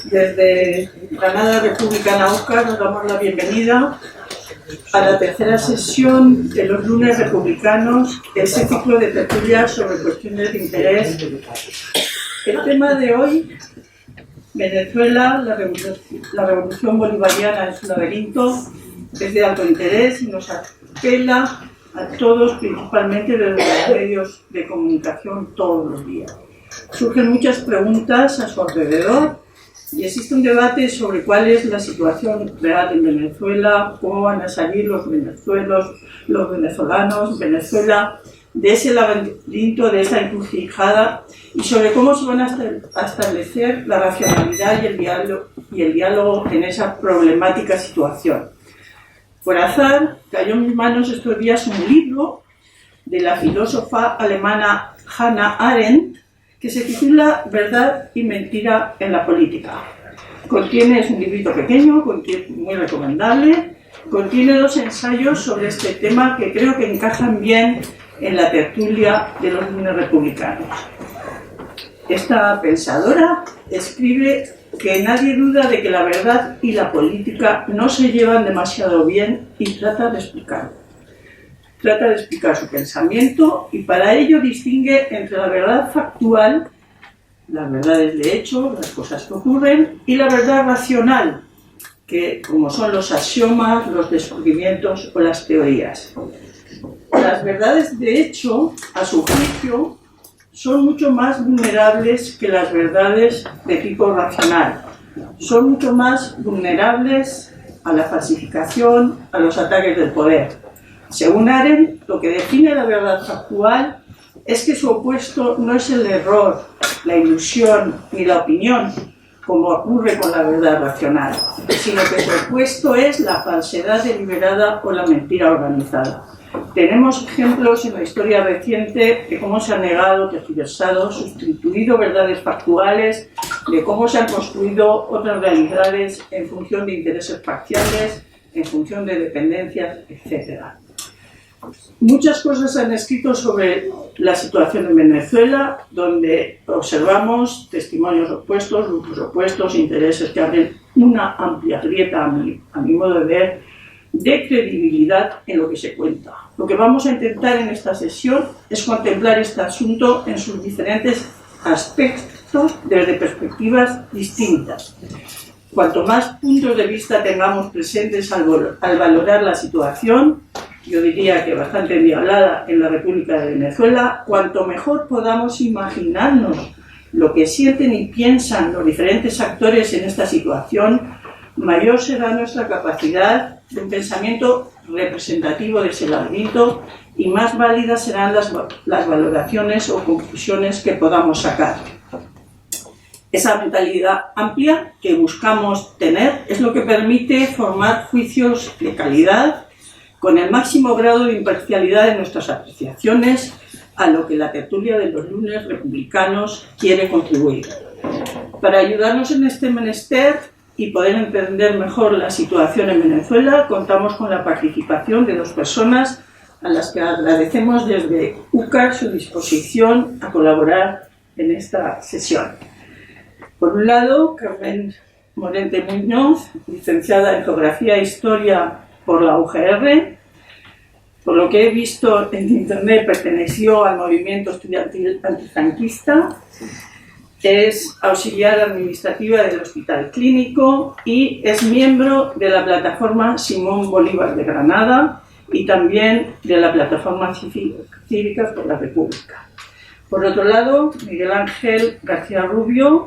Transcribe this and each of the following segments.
Desde Granada, República Náucar, nos damos la bienvenida a la tercera sesión de los lunes republicanos, ese ciclo de tertulias sobre cuestiones de interés. El tema de hoy, Venezuela, la revolución bolivariana en su laberinto, es de alto interés y nos apela a todos, principalmente desde los medios de comunicación todos los días. Surgen muchas preguntas a su alrededor y existe un debate sobre cuál es la situación real en Venezuela, cómo van a salir los venezolanos, Venezuela, de ese laberinto, de esa encrucijada, y sobre cómo se van a establecer la racionalidad y el diálogo en esa problemática situación. Por azar, cayó en mis manos estos días un libro de la filósofa alemana Hannah Arendt, que se titula Verdad y mentira en la política. Es un librito pequeño, muy recomendable, contiene 2 ensayos sobre este tema que creo que encajan bien en la tertulia de los lunes republicanos. Esta pensadora escribe que nadie duda de que la verdad y la política no se llevan demasiado bien y trata de explicar su pensamiento, y para ello distingue entre la verdad factual, las verdades de hecho, las cosas que ocurren, y la verdad racional, que como son los axiomas, los descubrimientos o las teorías. Las verdades de hecho, a su juicio, son mucho más vulnerables que las verdades de tipo racional. Son mucho más vulnerables a la falsificación, a los ataques del poder. Según Arendt, lo que define la verdad factual es que su opuesto no es el error, la ilusión ni la opinión, como ocurre con la verdad racional, sino que su opuesto es la falsedad deliberada o la mentira organizada. Tenemos ejemplos en la historia reciente de cómo se han negado, tergiversado, sustituido verdades factuales, de cómo se han construido otras realidades en función de intereses parciales, en función de dependencias, etc. Muchas cosas se han escrito sobre la situación en Venezuela, donde observamos testimonios opuestos, grupos opuestos, intereses que abren una amplia grieta, a mi modo de ver, de credibilidad en lo que se cuenta. Lo que vamos a intentar en esta sesión es contemplar este asunto en sus diferentes aspectos desde perspectivas distintas. Cuanto más puntos de vista tengamos presentes al valorar la situación, yo diría que bastante endiablada en la República de Venezuela, cuanto mejor podamos imaginarnos lo que sienten y piensan los diferentes actores en esta situación, mayor será nuestra capacidad de un pensamiento representativo de ese laberinto y más válidas serán las valoraciones o conclusiones que podamos sacar. Esa mentalidad amplia que buscamos tener es lo que permite formar juicios de calidad con el máximo grado de imparcialidad de nuestras apreciaciones, a lo que la tertulia de los lunes republicanos quiere contribuir. Para ayudarnos en este menester y poder entender mejor la situación en Venezuela, contamos con la participación de 2 personas a las que agradecemos desde UCAR su disposición a colaborar en esta sesión. Por un lado, Carmen Morente Muñoz, licenciada en Geografía e Historia por la UGR. Por lo que he visto en internet, perteneció al movimiento estudiantil antifranquista, es auxiliar administrativa del Hospital Clínico y es miembro de la plataforma Simón Bolívar de Granada y también de la plataforma Cívicas por la República. Por otro lado, Miguel Ángel García Rubio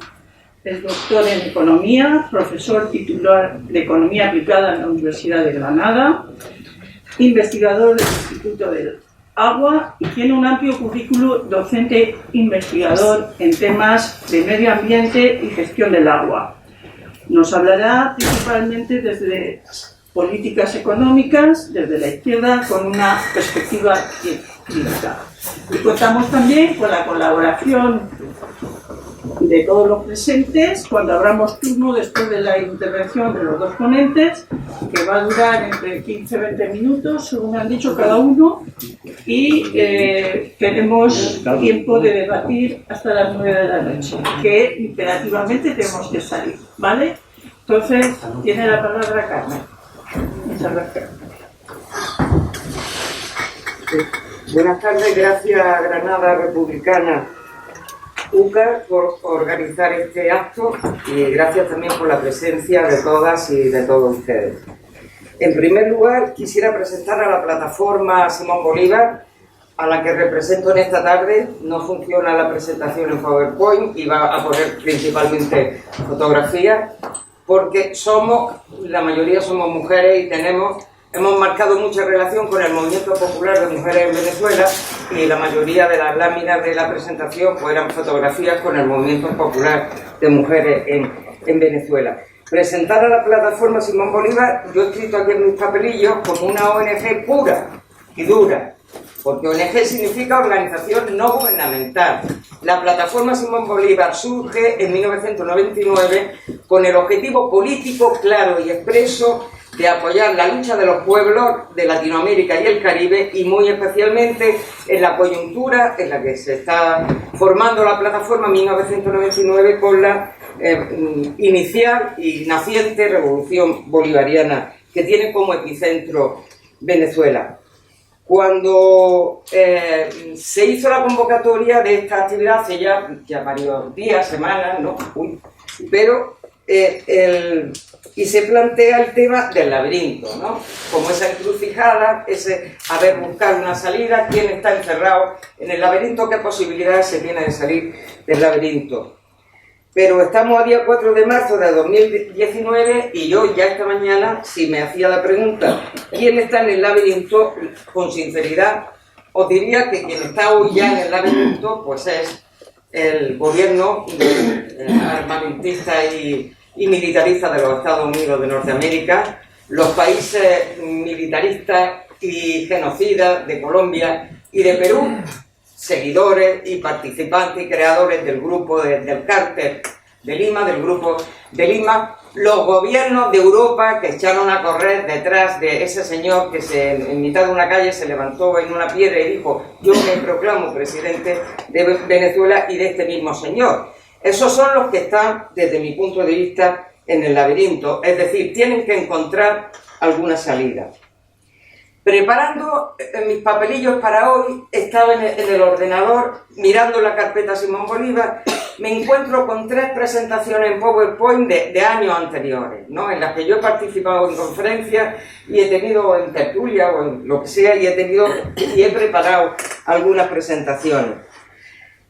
es doctor en Economía, profesor titular de Economía Aplicada en la Universidad de Granada, investigador del Instituto del Agua y tiene un amplio currículo docente investigador en temas de medio ambiente y gestión del agua. Nos hablará principalmente desde políticas económicas, desde la izquierda, con una perspectiva crítica. Y contamos también con la colaboración de todos los presentes cuando abramos turno después de la intervención de los dos ponentes, que va a durar entre 15 y 20 minutos, según han dicho cada uno, y tenemos tiempo de debatir hasta las 9 de la noche, que imperativamente tenemos que salir, ¿vale? Entonces, tiene la palabra Carmen. Muchas gracias. Buenas tardes, gracias Granada Republicana UCA por organizar este acto y gracias también por la presencia de todas y de todos ustedes. En primer lugar, quisiera presentar a la plataforma Simón Bolívar, a la que represento en esta tarde. No funciona la presentación en PowerPoint y va a poner principalmente fotografías, porque la mayoría somos mujeres y hemos marcado mucha relación con el movimiento popular de mujeres en Venezuela y la mayoría de las láminas de la presentación pues, eran fotografías con el movimiento popular de mujeres en Venezuela. Presentar a la plataforma Simón Bolívar, yo he escrito aquí en mis papelillos como una ONG pura y dura, porque ONG significa organización no gubernamental. La plataforma Simón Bolívar surge en 1999 con el objetivo político claro y expreso de apoyar la lucha de los pueblos de Latinoamérica y el Caribe, y muy especialmente en la coyuntura en la que se está formando la plataforma 1999 con la inicial y naciente revolución bolivariana que tiene como epicentro Venezuela. Cuando se hizo la convocatoria de esta actividad hace ya varios días, semanas, ¿no? Y se plantea el tema del laberinto, ¿no? Como esa encrucijada, buscar una salida, quién está encerrado en el laberinto, qué posibilidades se tiene de salir del laberinto. Pero estamos a día 4 de marzo de 2019 y yo ya esta mañana, si me hacía la pregunta ¿quién está en el laberinto? Con sinceridad, os diría que quien está hoy ya en el laberinto pues es el gobierno armamentista y militarista de los Estados Unidos de Norteamérica, los países militaristas y genocidas de Colombia y de Perú, seguidores y participantes y creadores del grupo del cártel de Lima, del grupo de Lima, los gobiernos de Europa que echaron a correr detrás de ese señor que en mitad de una calle se levantó en una piedra y dijo: yo me proclamo presidente de Venezuela, y de este mismo señor. Esos son los que están, desde mi punto de vista, en el laberinto, es decir, tienen que encontrar alguna salida. Preparando mis papelillos para hoy, estaba en el ordenador mirando la carpeta Simón Bolívar, me encuentro con 3 presentaciones en PowerPoint de años anteriores, ¿no? En las que yo he participado en conferencias y he tenido en tertulia o en lo que sea, y he preparado algunas presentaciones.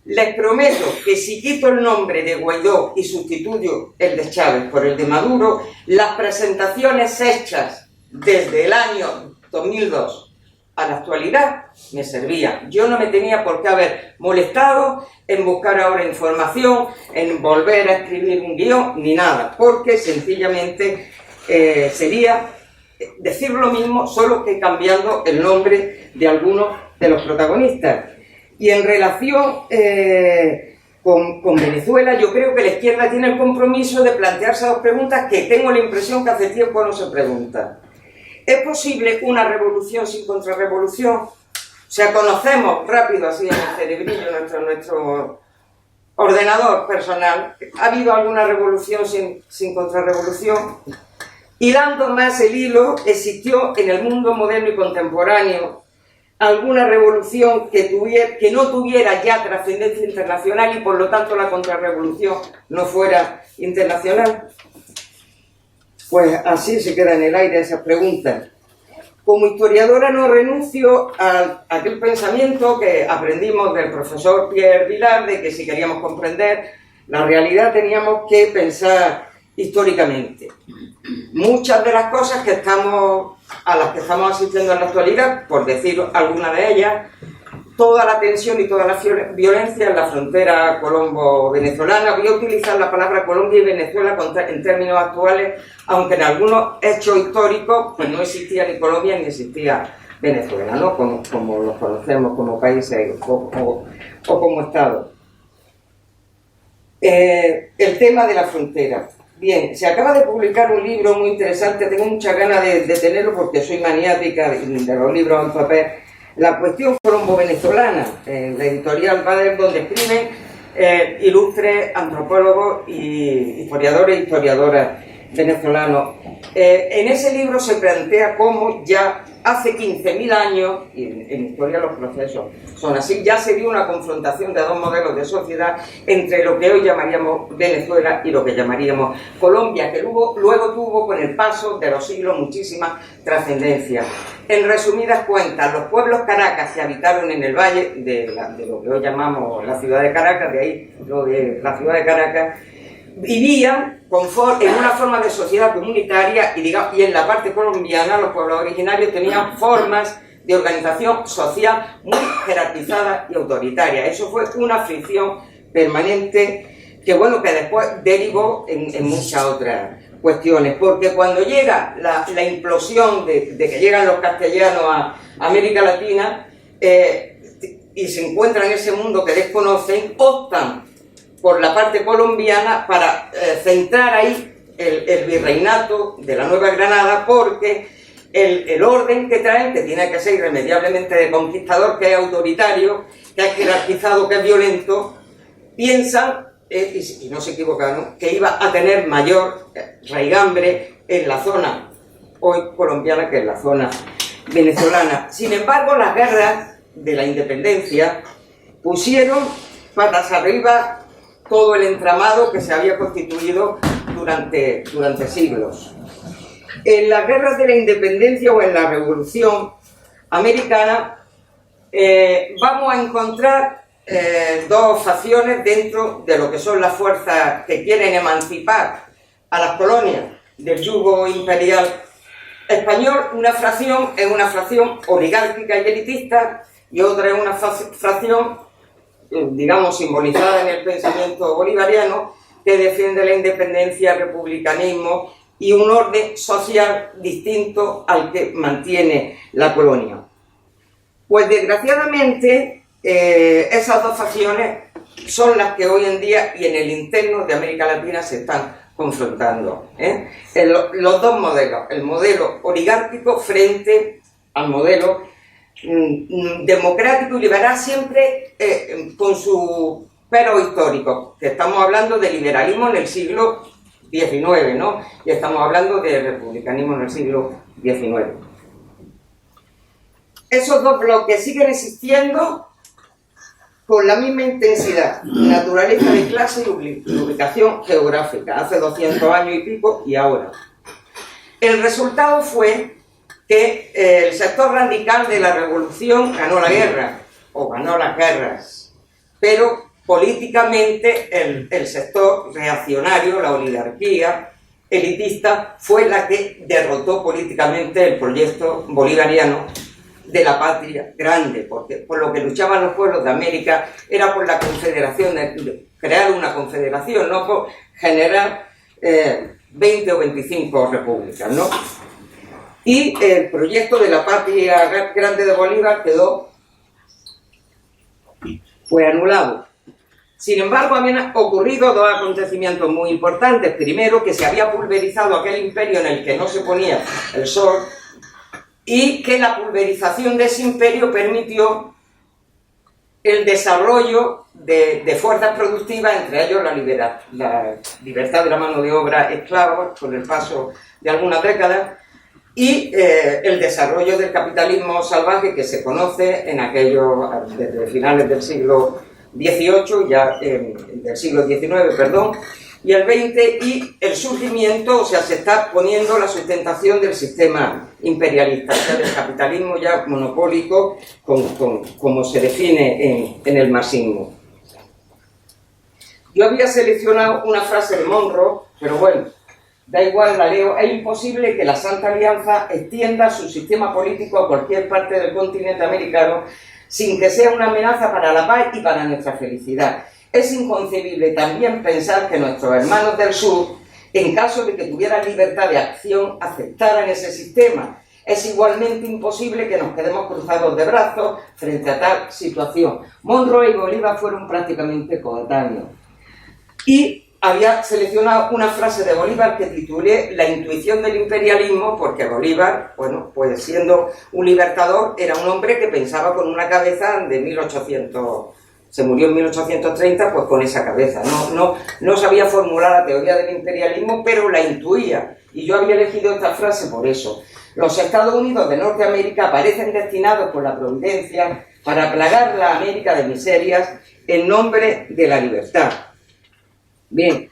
Les prometo que si quito el nombre de Guaidó y sustituyo el de Chávez por el de Maduro, las presentaciones hechas desde el año 2002 a la actualidad me servían. Yo no me tenía por qué haber molestado en buscar ahora información, en volver a escribir un guión, ni nada, porque sencillamente sería decir lo mismo, solo que cambiando el nombre de algunos de los protagonistas. Y en relación con Venezuela, yo creo que la izquierda tiene el compromiso de plantearse 2 preguntas que tengo la impresión que hace tiempo no se preguntan. ¿Es posible una revolución sin contrarrevolución? O sea, conocemos rápido, así en el cerebrillo, nuestro ordenador personal, ¿ha habido alguna revolución sin contrarrevolución? Y dando más el hilo, existió en el mundo moderno y contemporáneo alguna revolución que no tuviera ya trascendencia internacional y por lo tanto la contrarrevolución no fuera internacional. Pues así se queda en el aire esas preguntas. Como historiadora no renuncio a aquel pensamiento que aprendimos del profesor Pierre Vilar, de que si queríamos comprender la realidad teníamos que pensar históricamente. Muchas de las cosas a las que estamos asistiendo en la actualidad, por decir alguna de ellas, toda la tensión y toda la violencia en la frontera colombo-venezolana. Voy a utilizar la palabra Colombia y Venezuela en términos actuales, aunque en algunos hechos históricos pues no existía ni Colombia ni existía Venezuela, ¿no? Como los conocemos como países o como Estado. El tema de la frontera. Bien, se acaba de publicar un libro muy interesante, tengo muchas ganas de tenerlo porque soy maniática de los libros en papel. La cuestión colombo-venezolana, la editorial Bader, donde escriben ilustres antropólogos y historiadores e historiadoras venezolanos. En ese libro se plantea cómo ya hace 15.000 años, y en historia los procesos son así, ya se dio una confrontación de dos modelos de sociedad entre lo que hoy llamaríamos Venezuela y lo que llamaríamos Colombia, que luego tuvo con el paso de los siglos muchísima trascendencia. En resumidas cuentas, los pueblos caracas que habitaron en el valle de lo que hoy llamamos la ciudad de Caracas, de ahí lo de la ciudad de Caracas, vivían en una forma de sociedad comunitaria y en la parte colombiana los pueblos originarios tenían formas de organización social muy jerarquizada y autoritaria. Eso fue una fricción permanente que después derivó en muchas otras cuestiones, porque cuando llega la implosión de que llegan los castellanos a América Latina y se encuentran en ese mundo que desconocen, optan por la parte colombiana para centrar ahí el virreinato de la Nueva Granada, porque el orden que traen, que tiene que ser irremediablemente de conquistador, que es autoritario, que es jerarquizado, que es violento, piensan, y no se equivocaron, que iba a tener mayor raigambre en la zona hoy colombiana que en la zona venezolana. Sin embargo, las guerras de la independencia pusieron patas arriba todo el entramado que se había constituido durante siglos. En las guerras de la independencia o en la Revolución Americana vamos a encontrar dos facciones dentro de lo que son las fuerzas que quieren emancipar a las colonias del yugo imperial español. Una fracción es una fracción oligárquica y elitista y otra es una fracción, digamos, simbolizada en el pensamiento bolivariano, que defiende la independencia, el republicanismo y un orden social distinto al que mantiene la colonia. Pues desgraciadamente esas dos facciones son las que hoy en día y en el interno de América Latina se están confrontando. Los dos modelos, el modelo oligárquico frente al modelo democrático y liberal, siempre con su pero histórico, que estamos hablando de liberalismo en el siglo XIX, ¿no? Y estamos hablando de republicanismo en el siglo XIX. Esos dos bloques siguen existiendo con la misma intensidad, naturaleza de clase y ubicación geográfica, hace 200 años y pico y ahora. El resultado fue que el sector radical de la revolución ganó la guerra, o ganó las guerras, pero políticamente el sector reaccionario, la oligarquía elitista, fue la que derrotó políticamente el proyecto bolivariano de la patria grande, porque por lo que luchaban los pueblos de América era por la confederación, de crear una confederación, no por generar 20 o 25 repúblicas, ¿no? Y el proyecto de la patria grande de Bolívar quedó anulado. Sin embargo, habían ocurrido dos acontecimientos muy importantes. Primero, que se había pulverizado aquel imperio en el que no se ponía el sol, y que la pulverización de ese imperio permitió el desarrollo de fuerzas productivas, entre ellos la libertad de la mano de obra esclava con el paso de algunas décadas, y el desarrollo del capitalismo salvaje que se conoce desde finales del siglo XVIII, del siglo XIX, perdón, y el XX, y el surgimiento, o sea, se está poniendo la sustentación del sistema imperialista, o sea, del capitalismo ya monopólico, como se define en el marxismo. Yo había seleccionado una frase de Monroe, pero bueno, da igual, la leo. Es imposible que la Santa Alianza extienda su sistema político a cualquier parte del continente americano sin que sea una amenaza para la paz y para nuestra felicidad. Es inconcebible también pensar que nuestros hermanos del sur, en caso de que tuvieran libertad de acción, aceptaran ese sistema. Es igualmente imposible que nos quedemos cruzados de brazos frente a tal situación. Monroe y Bolívar fueron prácticamente coetáneos. Y había seleccionado una frase de Bolívar que titulé La intuición del imperialismo, porque Bolívar, bueno, pues siendo un libertador, era un hombre que pensaba con una cabeza de 1800, se murió en 1830, pues con esa cabeza. No sabía formular la teoría del imperialismo, pero la intuía. Y yo había elegido esta frase por eso. Los Estados Unidos de Norteamérica parecen destinados por la providencia para plagar la América de miserias en nombre de la libertad. Bien,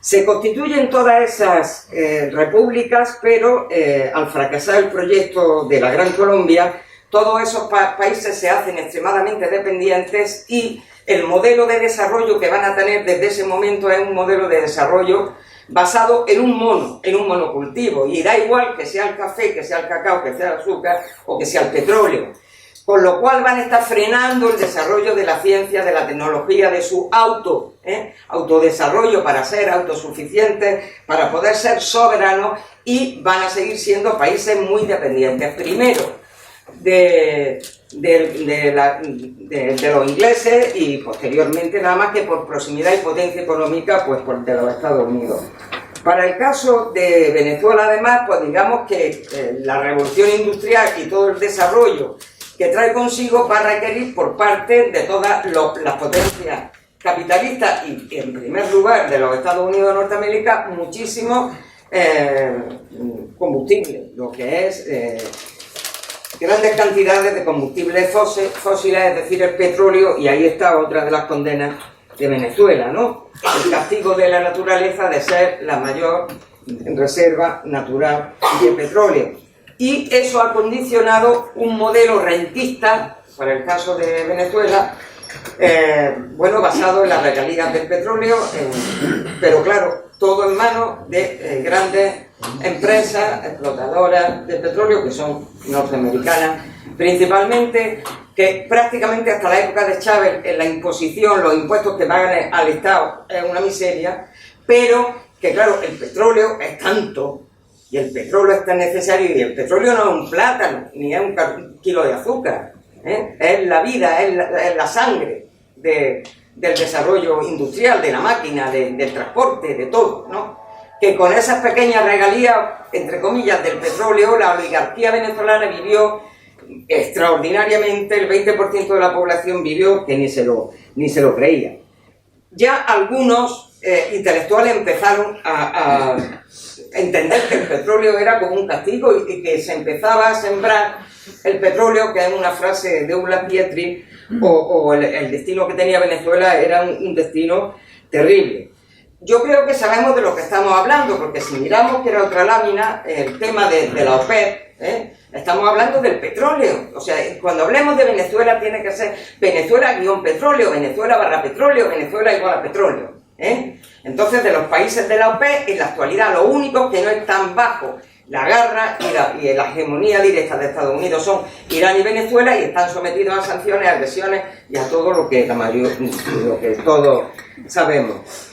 se constituyen todas esas repúblicas, pero al fracasar el proyecto de la Gran Colombia, todos esos países se hacen extremadamente dependientes y el modelo de desarrollo que van a tener desde ese momento es un modelo de desarrollo basado en un monocultivo, y da igual que sea el café, que sea el cacao, que sea el azúcar o que sea el petróleo. Con lo cual van a estar frenando el desarrollo de la ciencia, de la tecnología, de su autodesarrollo para ser autosuficientes, para poder ser soberanos, y van a seguir siendo países muy dependientes. Primero de los ingleses y posteriormente, nada más que por proximidad y potencia económica, pues de los Estados Unidos. Para el caso de Venezuela, además, pues digamos que la revolución industrial y todo el desarrollo que trae consigo va a requerir por parte de todas las potencias capitalistas y, en primer lugar, de los Estados Unidos de Norteamérica, muchísimo combustible, lo que es grandes cantidades de combustibles fósiles, es decir, el petróleo, y ahí está otra de las condenas de Venezuela, ¿no? El castigo de la naturaleza de ser la mayor reserva natural de petróleo. Y eso ha condicionado un modelo rentista, para el caso de Venezuela, bueno, basado en las regalías del petróleo, pero claro, todo en manos de grandes empresas explotadoras de petróleo, que son norteamericanas principalmente, que prácticamente hasta la época de Chávez en la imposición, los impuestos que pagan al Estado es una miseria, pero que claro, el petróleo es tanto, y el petróleo es tan necesario, y el petróleo no es un plátano, ni es un kilo de azúcar, es la vida, es la sangre del desarrollo industrial, de la máquina, del transporte, de todo, ¿no? Que con esas pequeñas regalías, entre comillas, del petróleo, la oligarquía venezolana vivió extraordinariamente, el 20% de la población vivió que ni se lo creía. Ya algunos intelectuales empezaron a entender que el petróleo era como un castigo y que se empezaba a sembrar el petróleo, que es una frase de Ulla Pietri, o el destino que tenía Venezuela era un destino terrible. Yo creo que sabemos de lo que estamos hablando, porque si miramos, que era otra lámina, el tema de la OPEP, estamos hablando del petróleo. O sea, cuando hablemos de Venezuela tiene que ser Venezuela-petróleo, Venezuela/petróleo, Venezuela igual a petróleo. Entonces, de los países de la OPEP, en la actualidad, los únicos que no están bajo la garra y la hegemonía directa de Estados Unidos son Irán y Venezuela, y están sometidos a sanciones, agresiones y a todo lo que todos sabemos.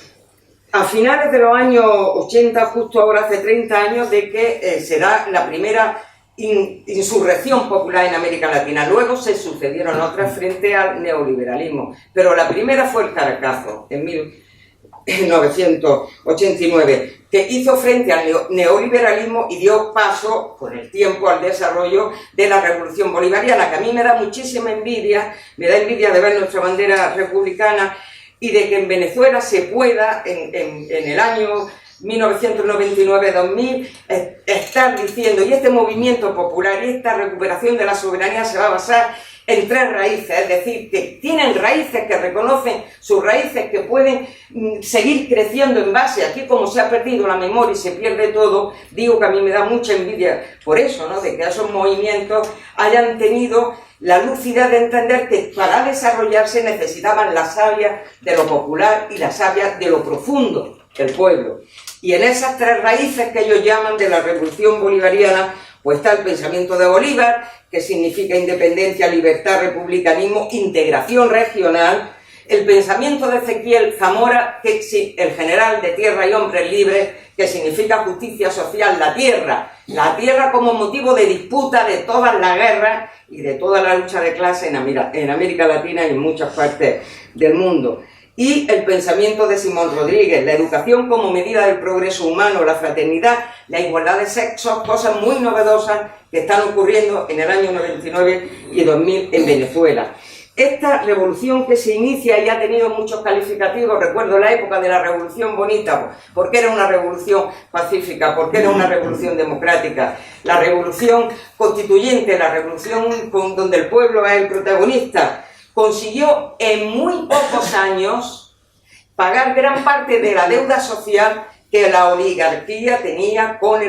A finales de los años 80, justo ahora hace 30 años, de que se da la primera insurrección popular en América Latina. Luego se sucedieron otras frente al neoliberalismo, pero la primera fue el Caracazo, en 1989, que hizo frente al neoliberalismo y dio paso, con el tiempo, al desarrollo de la revolución bolivariana, que a mí me da muchísima envidia, de ver nuestra bandera republicana, y de que en Venezuela se pueda, en el año 1999-2000, estar diciendo, y este movimiento popular y esta recuperación de la soberanía se va a basar en tres raíces, es decir, que tienen raíces, que reconocen sus raíces, que pueden seguir creciendo en base, aquí como se ha perdido la memoria y se pierde todo, digo que a mí me da mucha envidia por eso, ¿no?, de que esos movimientos hayan tenido la lucidez de entender que para desarrollarse necesitaban la savia de lo popular y la savia de lo profundo del pueblo. Y en esas tres raíces que ellos llaman de la revolución bolivariana, pues está el pensamiento de Bolívar, que significa independencia, libertad, republicanismo, integración regional, el pensamiento de Ezequiel Zamora, que es el general de tierra y hombres libres, que significa justicia social, la tierra como motivo de disputa de todas las guerras y de toda la lucha de clase en América Latina y en muchas partes del mundo. y el pensamiento de Simón Rodríguez, la educación como medida del progreso humano, la fraternidad, la igualdad de sexos, cosas muy novedosas que están ocurriendo en el año 99 y 2000 en Venezuela. Esta revolución que se inicia y ha tenido muchos calificativos, recuerdo la época de la Revolución Bonita, porque era una revolución pacífica, porque era una revolución democrática, la revolución constituyente, la revolución donde el pueblo es el protagonista, consiguió en muy pocos años pagar gran parte de la deuda social que la oligarquía tenía con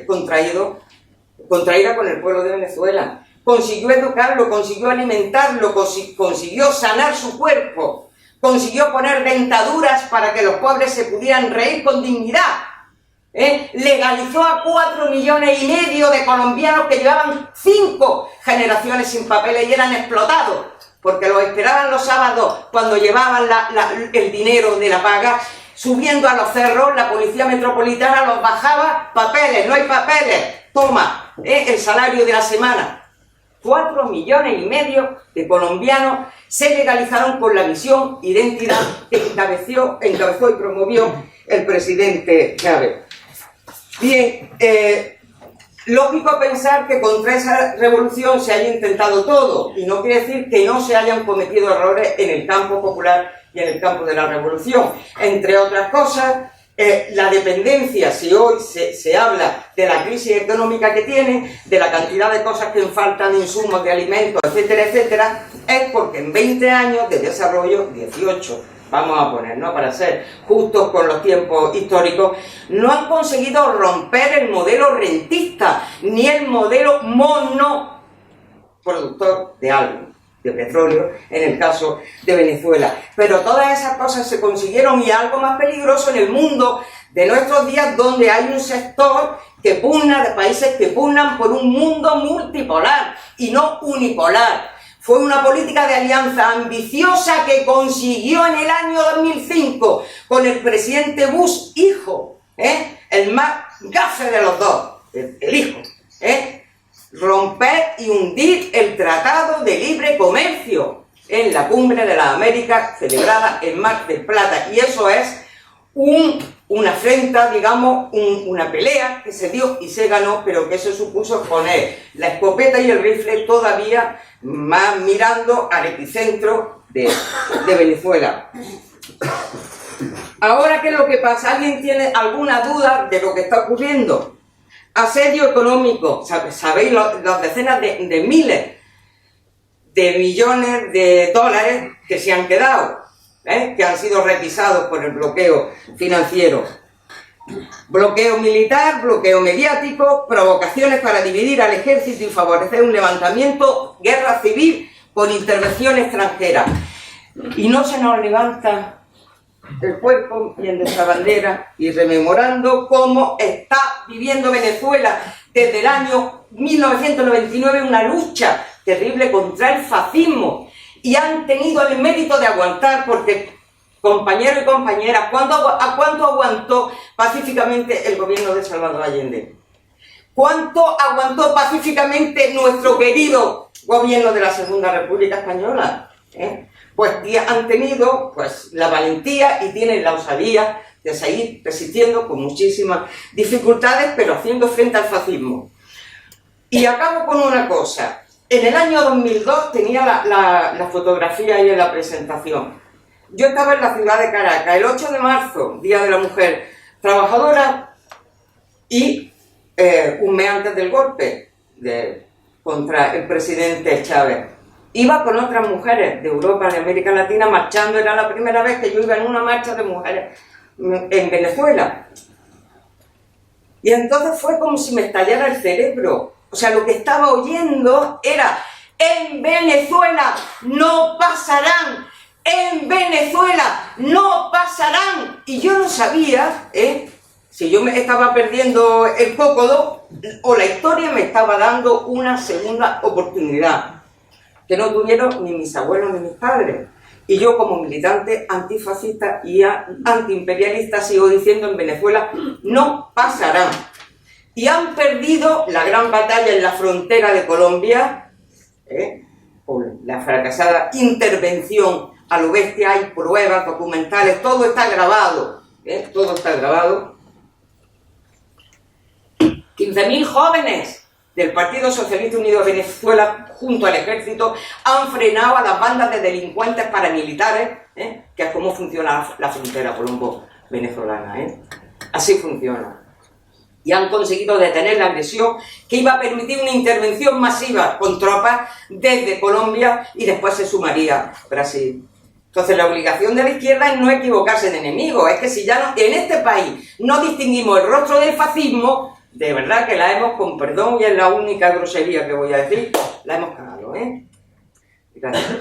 contraída con el pueblo de Venezuela. Consiguió educarlo, consiguió alimentarlo, consiguió sanar su cuerpo, consiguió poner dentaduras para que los pobres se pudieran reír con dignidad. Legalizó a 4,5 millones de colombianos que llevaban 5 generaciones sin papeles y eran explotados, porque los esperaban los sábados cuando llevaban el dinero de la paga, subiendo a los cerros, la policía metropolitana los bajaba, papeles, no hay papeles, toma, el salario de la semana. 4,5 millones de colombianos se legalizaron con la visión, identidad que encabezó y promovió el presidente Chávez. Bien, lógico pensar que contra esa revolución se haya intentado todo, y no quiere decir que no se hayan cometido errores en el campo popular y en el campo de la revolución. Entre otras cosas, la dependencia, si hoy se habla de la crisis económica que tiene, de la cantidad de cosas que faltan, de insumos, de alimentos, etcétera, etcétera, es porque en 20 años de desarrollo, 18, vamos a poner, ¿no?, para ser justos con los tiempos históricos, no han conseguido romper el modelo rentista, ni el modelo monoproductor de algo, de petróleo, en el caso de Venezuela. Pero todas esas cosas se consiguieron, y algo más peligroso en el mundo de nuestros días, donde hay un sector que pugna, de países que pugnan por un mundo multipolar y no unipolar. Fue una política de alianza ambiciosa que consiguió en el año 2005 con el presidente Bush hijo, el más gafe de los dos, el hijo, romper y hundir el Tratado de Libre Comercio en la Cumbre de las Américas celebrada en Mar del Plata. Y eso es una afrenta, digamos, una pelea que se dio y se ganó, pero que eso supuso poner la escopeta y el rifle todavía más mirando al epicentro de Venezuela. Ahora, ¿qué es lo que pasa? ¿Alguien tiene alguna duda de lo que está ocurriendo? Asedio económico, sabéis las decenas de miles de millones de dólares que se han quedado, que han sido requisados por el bloqueo financiero. Bloqueo militar, bloqueo mediático, provocaciones para dividir al ejército y favorecer un levantamiento, guerra civil con intervención extranjera. Y no se nos levanta el cuerpo y en nuestra bandera, y rememorando cómo está viviendo Venezuela desde el año 1999 una lucha terrible contra el fascismo, y han tenido el mérito de aguantar, porque, compañeros y compañeras, ¿a cuánto aguantó pacíficamente el gobierno de Salvador Allende? ¿Cuánto aguantó pacíficamente nuestro querido gobierno de la Segunda República Española? Pues han tenido la valentía y tienen la osadía de seguir resistiendo con muchísimas dificultades, pero haciendo frente al fascismo. Y acabo con una cosa. En el año 2002 tenía la fotografía ahí en la presentación. Yo estaba en la ciudad de Caracas, el 8 de marzo, Día de la Mujer Trabajadora, y un mes antes del golpe contra el presidente Chávez. Iba con otras mujeres de Europa, de América Latina, marchando. Era la primera vez que yo iba en una marcha de mujeres en Venezuela. Y entonces fue como si me estallara el cerebro. O sea, lo que estaba oyendo era: en Venezuela no pasarán, en Venezuela no pasarán. Y yo no sabía, si yo me estaba perdiendo el cócodo o la historia me estaba dando una segunda oportunidad, que no tuvieron ni mis abuelos ni mis padres. Y yo, como militante antifascista y antiimperialista, sigo diciendo: en Venezuela no pasarán. Y han perdido la gran batalla en la frontera de Colombia, por la fracasada intervención a lo bestia, hay pruebas documentales, todo está grabado, todo está grabado. 15.000 jóvenes del Partido Socialista Unido de Venezuela, junto al ejército, han frenado a las bandas de delincuentes paramilitares, que es como funciona la frontera colombo-venezolana. Así funciona. Y han conseguido detener la agresión que iba a permitir una intervención masiva con tropas desde Colombia y después se sumaría Brasil. Entonces la obligación de la izquierda es no equivocarse de enemigo. Es que si ya no, en este país no distinguimos el rostro del fascismo, de verdad que la hemos, con perdón, y es la única grosería que voy a decir, la hemos cagado, Gracias.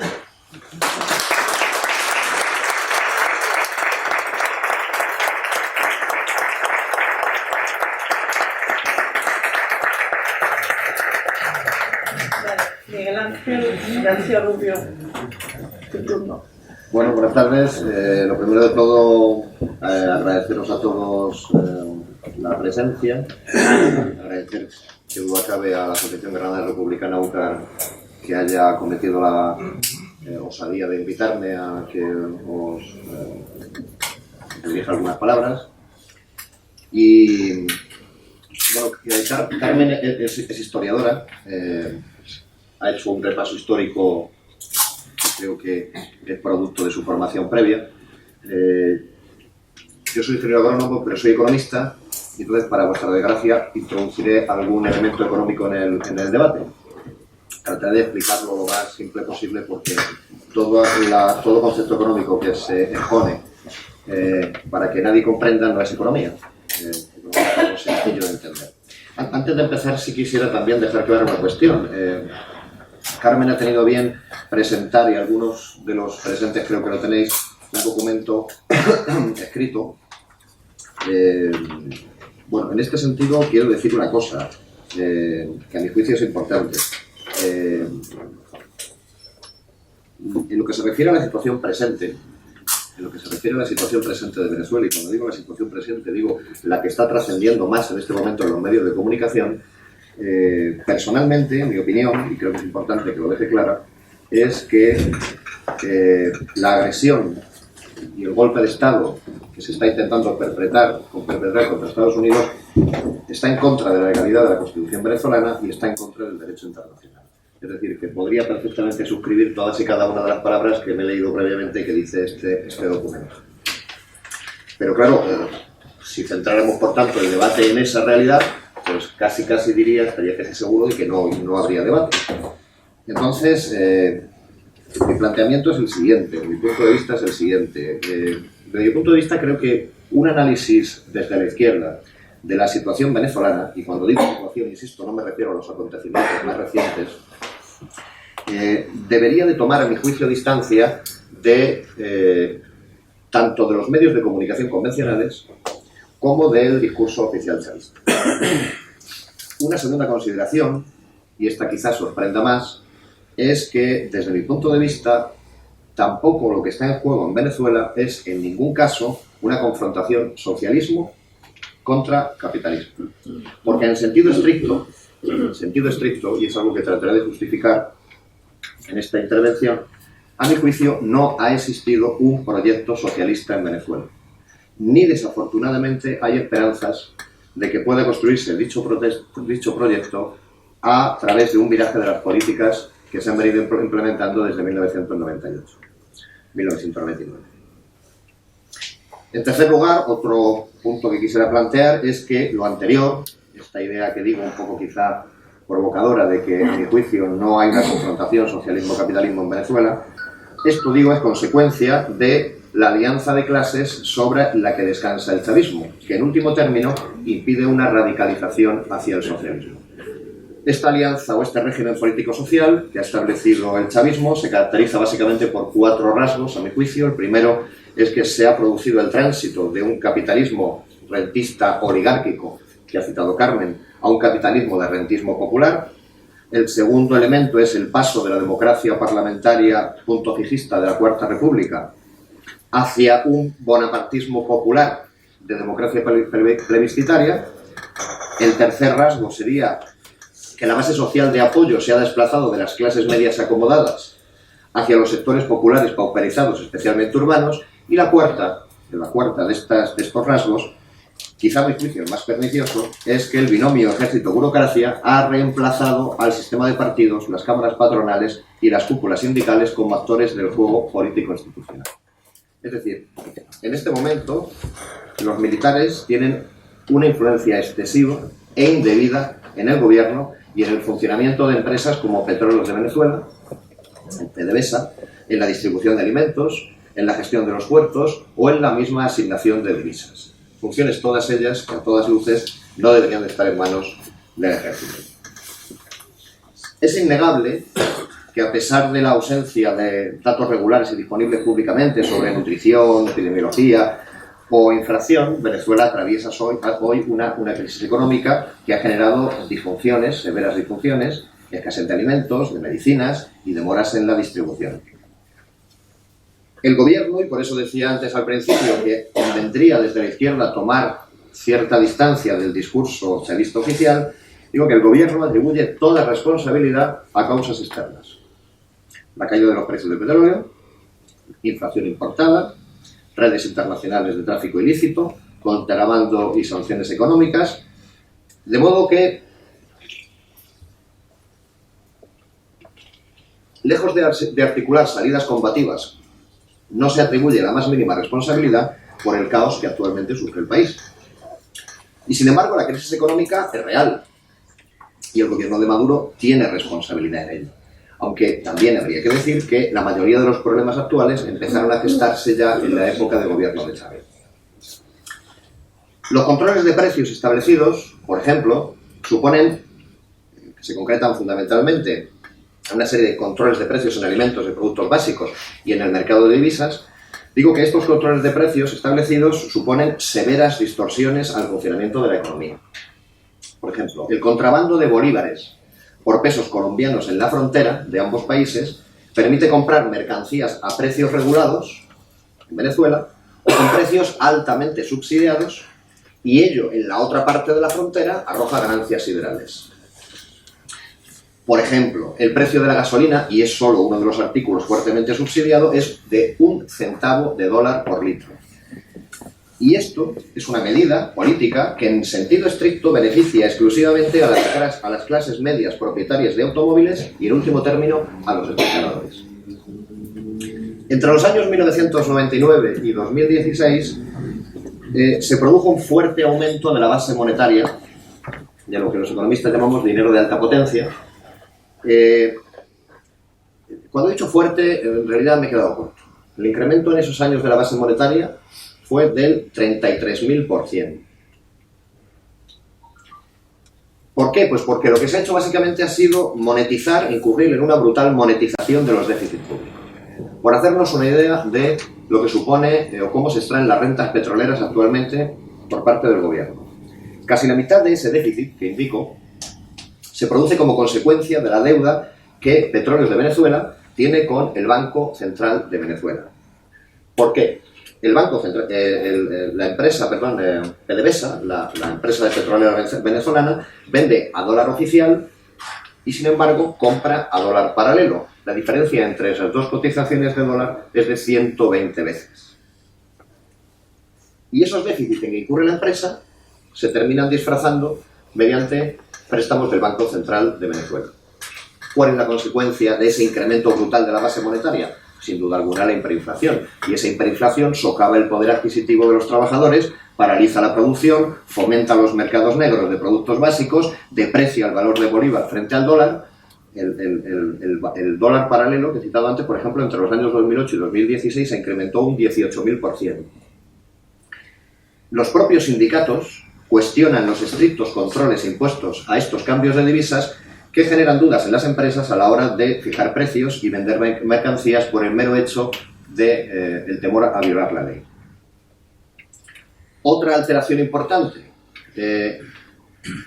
Miguel Ángel García Rubio, tu turno. Bueno, buenas tardes. Lo primero de todo, agradeceros a todos la presencia, agradecer que duda cabe a la Asociación Granada Republicana UCAR que haya cometido la osadía de invitarme a que os dirija algunas palabras. Y bueno, Carmen es historiadora, ha hecho un repaso histórico que creo que es producto de su formación previa. Yo soy ingeniero agrónomo, pero soy economista, y entonces, para vuestra desgracia, introduciré algún elemento económico en el debate. Trataré de explicarlo lo más simple posible, porque todo concepto económico que se expone para que nadie comprenda no es economía. Es algo sencillo de entender. Antes de empezar, sí quisiera también dejar clara una cuestión. Carmen ha tenido bien presentar, y algunos de los presentes creo que lo tenéis, un documento escrito. Bueno, en este sentido quiero decir una cosa que a mi juicio es importante. En lo que se refiere a la situación presente, de Venezuela, y cuando digo la situación presente, digo la que está trascendiendo más en este momento en los medios de comunicación, personalmente, en mi opinión, y creo que es importante que lo deje clara, es que la agresión y el golpe de Estado que se está intentando perpetrar contra Estados Unidos está en contra de la legalidad de la Constitución venezolana y está en contra del derecho internacional. Es decir, que podría perfectamente suscribir todas y cada una de las palabras que me he leído previamente que dice este documento. Pero claro, si centráramos por tanto el debate en esa realidad, pues casi diría, estaría casi seguro de que no habría debate. Entonces, mi planteamiento es el siguiente, mi punto de vista es el siguiente. Desde mi punto de vista, creo que un análisis desde la izquierda de la situación venezolana, y cuando digo situación, insisto, no me refiero a los acontecimientos más recientes, debería de tomar, a mi juicio, distancia de tanto de los medios de comunicación convencionales como del discurso oficial chavista. Una segunda consideración, y esta quizás sorprenda más, es que, desde mi punto de vista, tampoco lo que está en juego en Venezuela es, en ningún caso, una confrontación socialismo contra capitalismo. Porque en sentido estricto, y es algo que trataré de justificar en esta intervención, a mi juicio no ha existido un proyecto socialista en Venezuela. Ni desafortunadamente hay esperanzas de que pueda construirse dicho proyecto a través de un viraje de las políticas que se han venido implementando desde 1999. En tercer lugar, otro punto que quisiera plantear es que lo anterior, esta idea que digo un poco quizá provocadora de que, a mi juicio, no hay una confrontación socialismo-capitalismo en Venezuela, esto digo es consecuencia de la alianza de clases sobre la que descansa el chavismo, que en último término impide una radicalización hacia el socialismo. Esta alianza o este régimen político-social que ha establecido el chavismo se caracteriza básicamente por 4 rasgos, a mi juicio. El primero es que se ha producido el tránsito de un capitalismo rentista oligárquico, que ha citado Carmen, a un capitalismo de rentismo popular. El segundo elemento es el paso de la democracia parlamentaria punto fijista de la Cuarta República hacia un bonapartismo popular de democracia plebiscitaria. El tercer rasgo sería que la base social de apoyo se ha desplazado de las clases medias acomodadas hacia los sectores populares pauperizados, especialmente urbanos, y la cuarta de estos rasgos, quizá a mi juicio el más pernicioso, es que el binomio ejército-burocracia ha reemplazado al sistema de partidos, las cámaras patronales y las cúpulas sindicales como actores del juego político-institucional. Es decir, en este momento los militares tienen una influencia excesiva e indebida en el gobierno y en el funcionamiento de empresas como Petróleos de Venezuela, en PDVSA, en la distribución de alimentos, en la gestión de los puertos o en la misma asignación de divisas. Funciones todas ellas, que a todas luces, no deberían de estar en manos del ejército. Es innegable que a pesar de la ausencia de datos regulares y disponibles públicamente sobre nutrición, epidemiología o inflación, Venezuela atraviesa hoy una crisis económica que ha generado disfunciones, severas disfunciones, escasez de alimentos, de medicinas y demoras en la distribución. El gobierno, y por eso decía antes al principio que convendría desde la izquierda tomar cierta distancia del discurso socialista oficial, digo que el gobierno atribuye toda responsabilidad a causas externas. La caída de los precios del petróleo, inflación importada, redes internacionales de tráfico ilícito, contrabando y sanciones económicas, de modo que, lejos de articular salidas combativas, no se atribuye la más mínima responsabilidad por el caos que actualmente sufre el país. Y sin embargo, la crisis económica es real y el gobierno de Maduro tiene responsabilidad en ello. Aunque también habría que decir que la mayoría de los problemas actuales empezaron a gestarse ya en la época de gobierno de Chávez. Los controles de precios establecidos, por ejemplo, suponen, que se concretan fundamentalmente una serie de controles de precios en alimentos y productos básicos y en el mercado de divisas. Digo que estos controles de precios establecidos suponen severas distorsiones al funcionamiento de la economía. Por ejemplo, el contrabando de bolívares por pesos colombianos en la frontera de ambos países permite comprar mercancías a precios regulados en Venezuela o con precios altamente subsidiados, y ello en la otra parte de la frontera arroja ganancias siderales. Por ejemplo, el precio de la gasolina, y es solo uno de los artículos fuertemente subsidiado, es de $0.01 por litro. Y esto es una medida política que en sentido estricto beneficia exclusivamente a las clases medias propietarias de automóviles y, en último término, a los especuladores. Entre los años 1999 y 2016 se produjo un fuerte aumento de la base monetaria, de lo que los economistas llamamos dinero de alta potencia. Cuando he dicho fuerte, en realidad me he quedado corto. El incremento en esos años de la base monetaria fue del 33.000%. ¿Por qué? Pues porque lo que se ha hecho básicamente ha sido monetizar, incurrir en una brutal monetización de los déficits públicos. Por hacernos una idea de lo que supone o cómo se extraen las rentas petroleras actualmente por parte del gobierno. Casi la mitad de ese déficit que indico se produce como consecuencia de la deuda que Petróleos de Venezuela tiene con el Banco Central de Venezuela. ¿Por qué? El Banco Central, PDVSA, la empresa de petrolera venezolana, vende a dólar oficial y, sin embargo, compra a dólar paralelo. La diferencia entre esas dos cotizaciones de dólar es de 120 veces. Y esos déficits en que incurre la empresa se terminan disfrazando mediante préstamos del Banco Central de Venezuela. ¿Cuál es la consecuencia de ese incremento brutal de la base monetaria? Sin duda alguna, la hiperinflación. Y esa hiperinflación socava el poder adquisitivo de los trabajadores, paraliza la producción, fomenta los mercados negros de productos básicos, deprecia el valor de bolívar frente al dólar. El dólar paralelo que he citado antes, por ejemplo, entre los años 2008 y 2016 se incrementó un 18.000%. Los propios sindicatos cuestionan los estrictos controles impuestos a estos cambios de divisas, que generan dudas en las empresas a la hora de fijar precios y vender mercancías por el mero hecho de el temor a violar la ley. Otra alteración importante.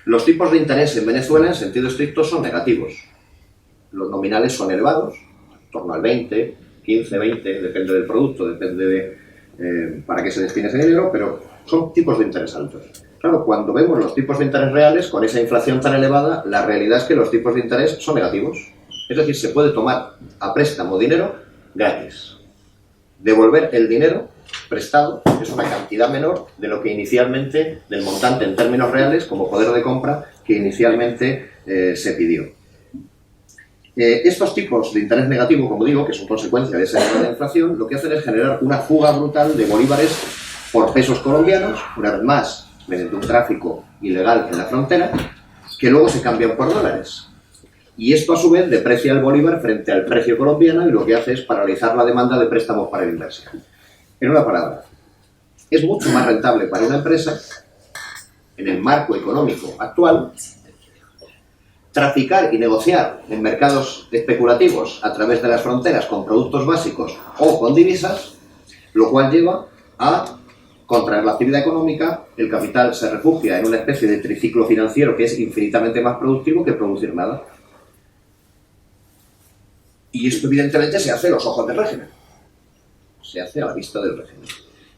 Los tipos de interés en Venezuela, en sentido estricto, son negativos. Los nominales son elevados, en torno al 20, 15, 20, depende del producto, depende de para qué se destine ese dinero, pero son tipos de interés altos. Claro, cuando vemos los tipos de interés reales, con esa inflación tan elevada, la realidad es que los tipos de interés son negativos. Es decir, se puede tomar a préstamo dinero gratis. Devolver el dinero prestado es una cantidad menor de lo que inicialmente, del montante en términos reales, como poder de compra, que inicialmente se pidió. Estos tipos de interés negativo, como digo, que son consecuencia de esa elevada inflación, lo que hacen es generar una fuga brutal de bolívares por pesos colombianos, una vez más, mediante un tráfico ilegal en la frontera, que luego se cambian por dólares. Y esto, a su vez, deprecia el bolívar frente al precio colombiano y lo que hace es paralizar la demanda de préstamos para la inversión. En una palabra, es mucho más rentable para una empresa, en el marco económico actual, traficar y negociar en mercados especulativos a través de las fronteras con productos básicos o con divisas, lo cual lleva a contraer la actividad económica, el capital se refugia en una especie de triciclo financiero que es infinitamente más productivo que producir nada. Y esto evidentemente se hace a los ojos del régimen, se hace a la vista del régimen.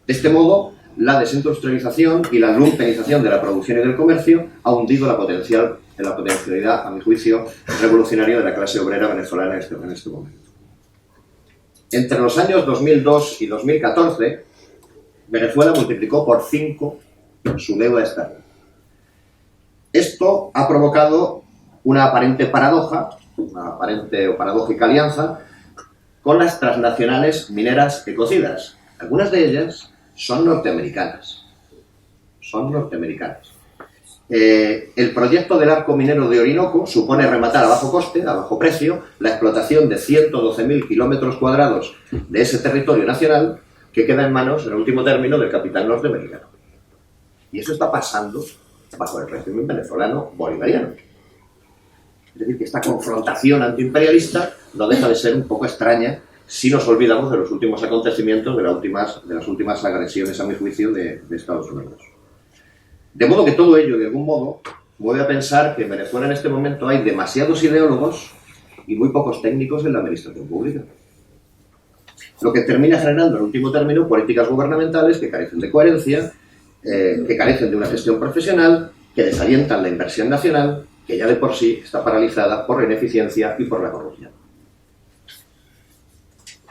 De este modo, la desindustrialización y la lumpenización de la producción y del comercio ha hundido la potencialidad, a mi juicio, revolucionaria de la clase obrera venezolana en este momento. Entre los años 2002 y 2014, Venezuela multiplicó por 5 su deuda externa. Esto ha provocado una aparente paradoja, una aparente o paradójica alianza con las transnacionales mineras ecocidas. Algunas de ellas son norteamericanas. El proyecto del arco minero de Orinoco supone rematar a bajo coste, a bajo precio, la explotación de 112.000 kilómetros cuadrados de ese territorio nacional que queda en manos, en último término, del capital norteamericano. Y eso está pasando bajo el régimen venezolano bolivariano. Es decir, que esta confrontación antiimperialista no deja de ser un poco extraña si nos olvidamos de los últimos acontecimientos, de las últimas agresiones, a mi juicio, de Estados Unidos. De modo que todo ello, de algún modo, mueve a pensar que en Venezuela en este momento hay demasiados ideólogos y muy pocos técnicos en la administración pública. Lo que termina generando, en último término, políticas gubernamentales que carecen de coherencia, que carecen de una gestión profesional, que desalientan la inversión nacional, que ya de por sí está paralizada por la ineficiencia y por la corrupción.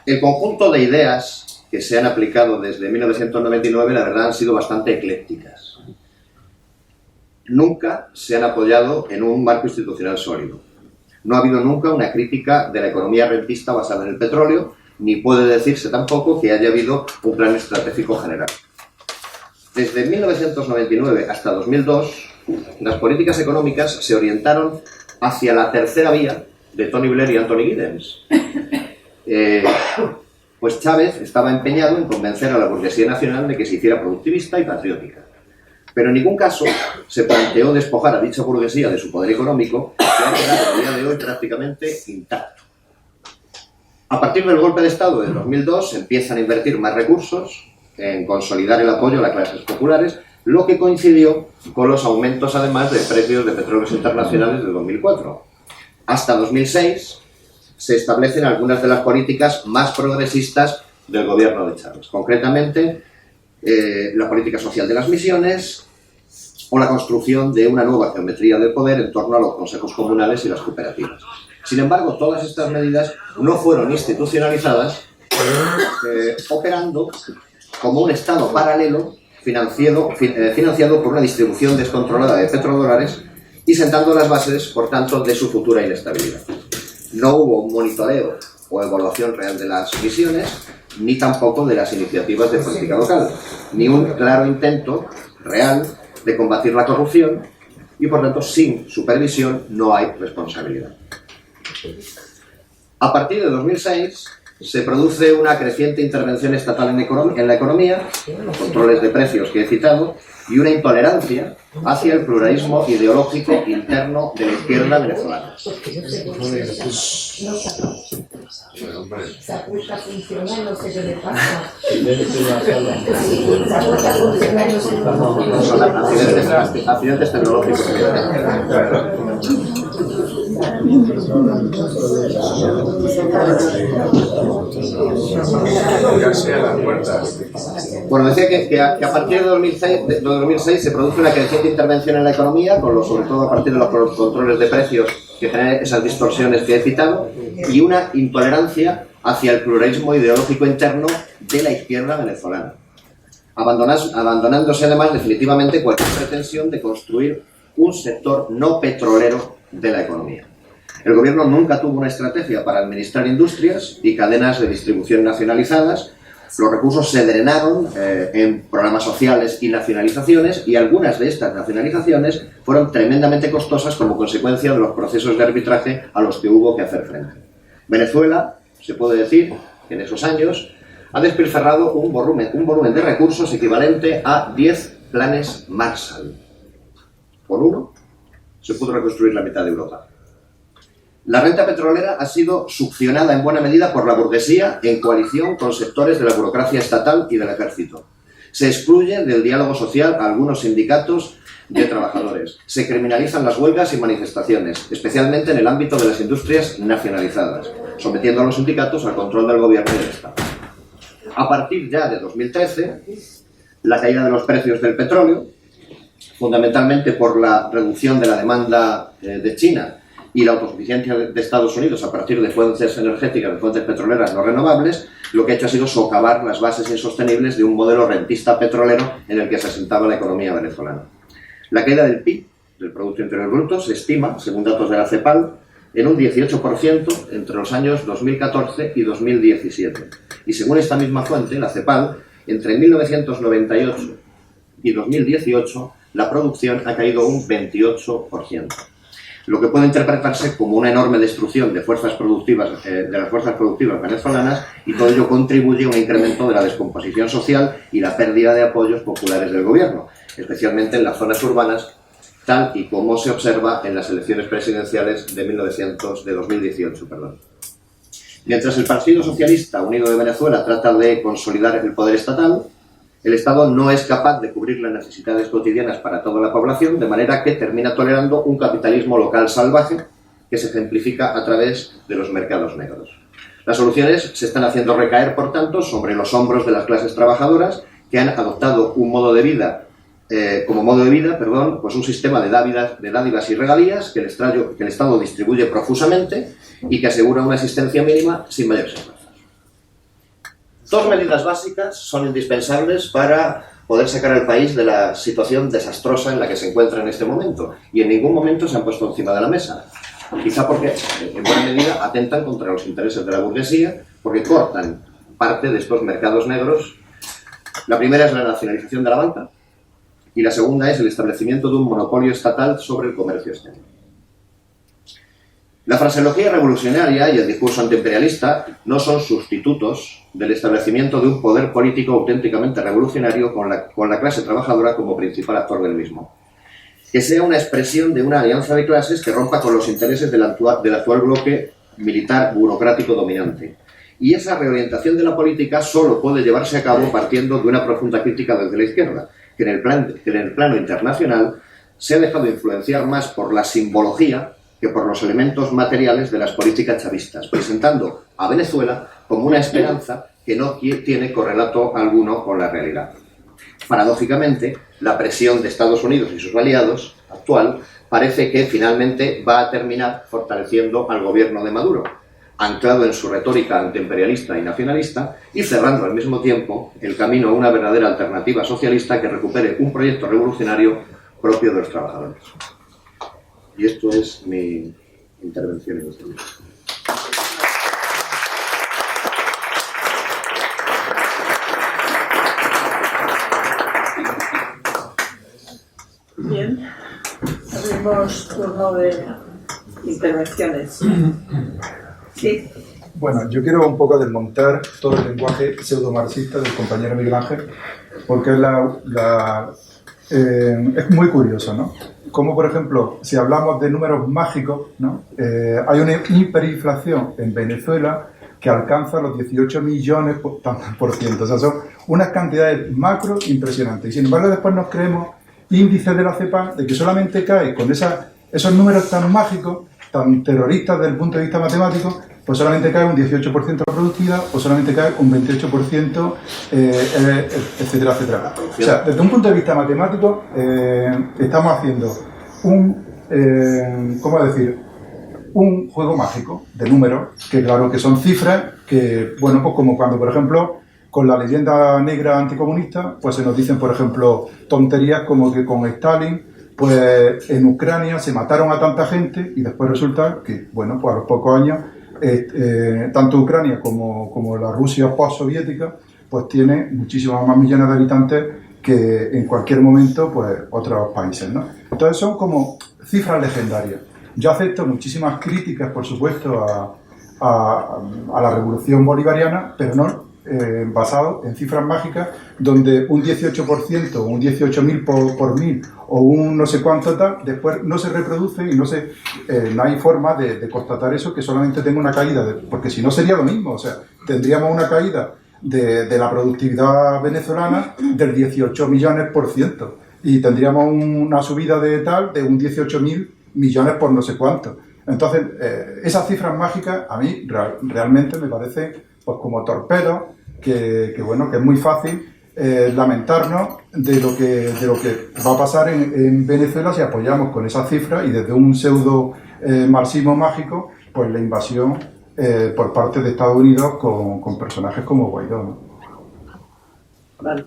El conjunto de ideas que se han aplicado desde 1999, la verdad, han sido bastante eclécticas. Nunca se han apoyado en un marco institucional sólido. No ha habido nunca una crítica de la economía rentista basada en el petróleo, ni puede decirse tampoco que haya habido un plan estratégico general. Desde 1999 hasta 2002, las políticas económicas se orientaron hacia la tercera vía de Tony Blair y Anthony Giddens. Pues Chávez estaba empeñado en convencer a la burguesía nacional de que se hiciera productivista y patriótica. Pero en ningún caso se planteó despojar a dicha burguesía de su poder económico, que ha quedado a día de hoy prácticamente intacto. A partir del golpe de Estado de 2002 se empiezan a invertir más recursos en consolidar el apoyo a las clases populares, lo que coincidió con los aumentos, además, de precios de petróleos internacionales de 2004. Hasta 2006 se establecen algunas de las políticas más progresistas del gobierno de Chávez. Concretamente, la política social de las misiones o la construcción de una nueva geometría del poder en torno a los consejos comunales y las cooperativas. Sin embargo, todas estas medidas no fueron institucionalizadas, operando como un Estado paralelo financiado por una distribución descontrolada de petrodólares y sentando las bases, por tanto, de su futura inestabilidad. No hubo un monitoreo o evaluación real de las misiones, ni tampoco de las iniciativas de política local, ni un claro intento real de combatir la corrupción y, por tanto, sin supervisión no hay responsabilidad. A partir de 2006 se produce una creciente intervención estatal en la economía, los controles de precios que he citado, y una intolerancia hacia el pluralismo ideológico interno de la izquierda venezolana. Son accidentes tecnológicos. Bueno, decía que a partir de 2006 se produce una creciente intervención en la economía, sobre todo a partir de los controles de precios que generan esas distorsiones que he citado, y una intolerancia hacia el pluralismo ideológico interno de la izquierda venezolana, abandonándose además definitivamente cualquier pretensión de construir un sector no petrolero de la economía. El gobierno nunca tuvo una estrategia para administrar industrias y cadenas de distribución nacionalizadas. Los recursos se drenaron en programas sociales y nacionalizaciones, y algunas de estas nacionalizaciones fueron tremendamente costosas como consecuencia de los procesos de arbitraje a los que hubo que hacer frente. Venezuela, se puede decir, que en esos años ha despilfarrado un volumen de recursos equivalente a 10 planes Marshall. Por uno, se pudo reconstruir la mitad de Europa. La renta petrolera ha sido succionada en buena medida por la burguesía en coalición con sectores de la burocracia estatal y del ejército. Se excluye del diálogo social a algunos sindicatos de trabajadores. Se criminalizan las huelgas y manifestaciones, especialmente en el ámbito de las industrias nacionalizadas, sometiendo a los sindicatos al control del gobierno y del Estado. A partir ya de 2013, la caída de los precios del petróleo, fundamentalmente por la reducción de la demanda de China y la autosuficiencia de Estados Unidos a partir de fuentes energéticas, de fuentes petroleras no renovables, lo que ha hecho ha sido socavar las bases insostenibles de un modelo rentista petrolero en el que se asentaba la economía venezolana. La caída del PIB, del Producto Interior Bruto, se estima, según datos de la CEPAL, en un 18% entre los años 2014 y 2017. Y según esta misma fuente, la CEPAL, entre 1998 y 2018, la producción ha caído un 28%. Lo que puede interpretarse como una enorme destrucción de las fuerzas productivas venezolanas, y todo ello contribuye a un incremento de la descomposición social y la pérdida de apoyos populares del gobierno, especialmente en las zonas urbanas, tal y como se observa en las elecciones presidenciales de 2018. Mientras el Partido Socialista Unido de Venezuela trata de consolidar el poder estatal, el Estado no es capaz de cubrir las necesidades cotidianas para toda la población, de manera que termina tolerando un capitalismo local salvaje que se ejemplifica a través de los mercados negros. Las soluciones se están haciendo recaer, por tanto, sobre los hombros de las clases trabajadoras, que han adoptado un modo de vida, pues un sistema de dádivas y regalías que el Estado distribuye profusamente y que asegura una existencia mínima sin mayores esfuerzos. Dos medidas básicas son indispensables para poder sacar al país de la situación desastrosa en la que se encuentra en este momento, y en ningún momento se han puesto encima de la mesa. Quizá porque, en buena medida, atentan contra los intereses de la burguesía, porque cortan parte de estos mercados negros. La primera es la nacionalización de la banca, y la segunda es el establecimiento de un monopolio estatal sobre el comercio exterior. La fraseología revolucionaria y el discurso antiimperialista no son sustitutos del establecimiento de un poder político auténticamente revolucionario con la clase trabajadora como principal actor del mismo. Que sea una expresión de una alianza de clases que rompa con los intereses del actual bloque militar burocrático dominante. Y esa reorientación de la política solo puede llevarse a cabo partiendo de una profunda crítica desde la izquierda, que en el plano internacional se ha dejado influenciar más por la simbología que por los elementos materiales de las políticas chavistas, presentando a Venezuela como una esperanza que no tiene correlato alguno con la realidad. Paradójicamente, la presión de Estados Unidos y sus aliados actual parece que finalmente va a terminar fortaleciendo al gobierno de Maduro, anclado en su retórica antiimperialista y nacionalista, y cerrando al mismo tiempo el camino a una verdadera alternativa socialista que recupere un proyecto revolucionario propio de los trabajadores. Y esto es mi intervención en este momento. Bien, abrimos turno de intervenciones. Sí. Bueno, yo quiero un poco desmontar todo el lenguaje pseudomarxista del compañero Miguel Ángel, porque es muy curioso, ¿no? Como, por ejemplo, si hablamos de números mágicos, ¿no? Hay una hiperinflación en Venezuela que alcanza los 18 millones por ciento. O sea, son unas cantidades macro impresionantes. Y sin embargo, después nos creemos índices de la CEPAL de que solamente cae con esos números tan mágicos, tan terroristas desde el punto de vista matemático, pues solamente cae un 18% la productividad o solamente cae un 28%, etcétera, etcétera. O sea, desde un punto de vista matemático, estamos haciendo ¿cómo decir? Un juego mágico de números, que claro que son cifras, que, bueno, pues como cuando, por ejemplo, con la leyenda negra anticomunista, pues se nos dicen, por ejemplo, tonterías como que con Stalin, pues en Ucrania se mataron a tanta gente y después resulta que, bueno, pues a los pocos años, tanto Ucrania como la Rusia postsoviética, pues tiene muchísimos más millones de habitantes que en cualquier momento, pues otros países, ¿no? Entonces son como cifras legendarias. Yo acepto muchísimas críticas, por supuesto, a la revolución bolivariana, pero no basado en cifras mágicas donde un 18%, un 18.000 por mil o un no sé cuánto tal, después no se reproduce y no hay forma de constatar eso, que solamente tenga una caída, porque si no sería lo mismo, o sea, tendríamos una caída de la productividad venezolana del 18 millones % y tendríamos una subida de un 18.000 millones por no sé cuánto. Entonces, esas cifras mágicas a mí realmente me parece pues como torpedos, que bueno, que es muy fácil lamentarnos de lo que va a pasar en Venezuela si apoyamos con esas cifras y desde un pseudo marxismo mágico, pues la invasión por parte de Estados Unidos con personajes como Guaidó, ¿no? Vale.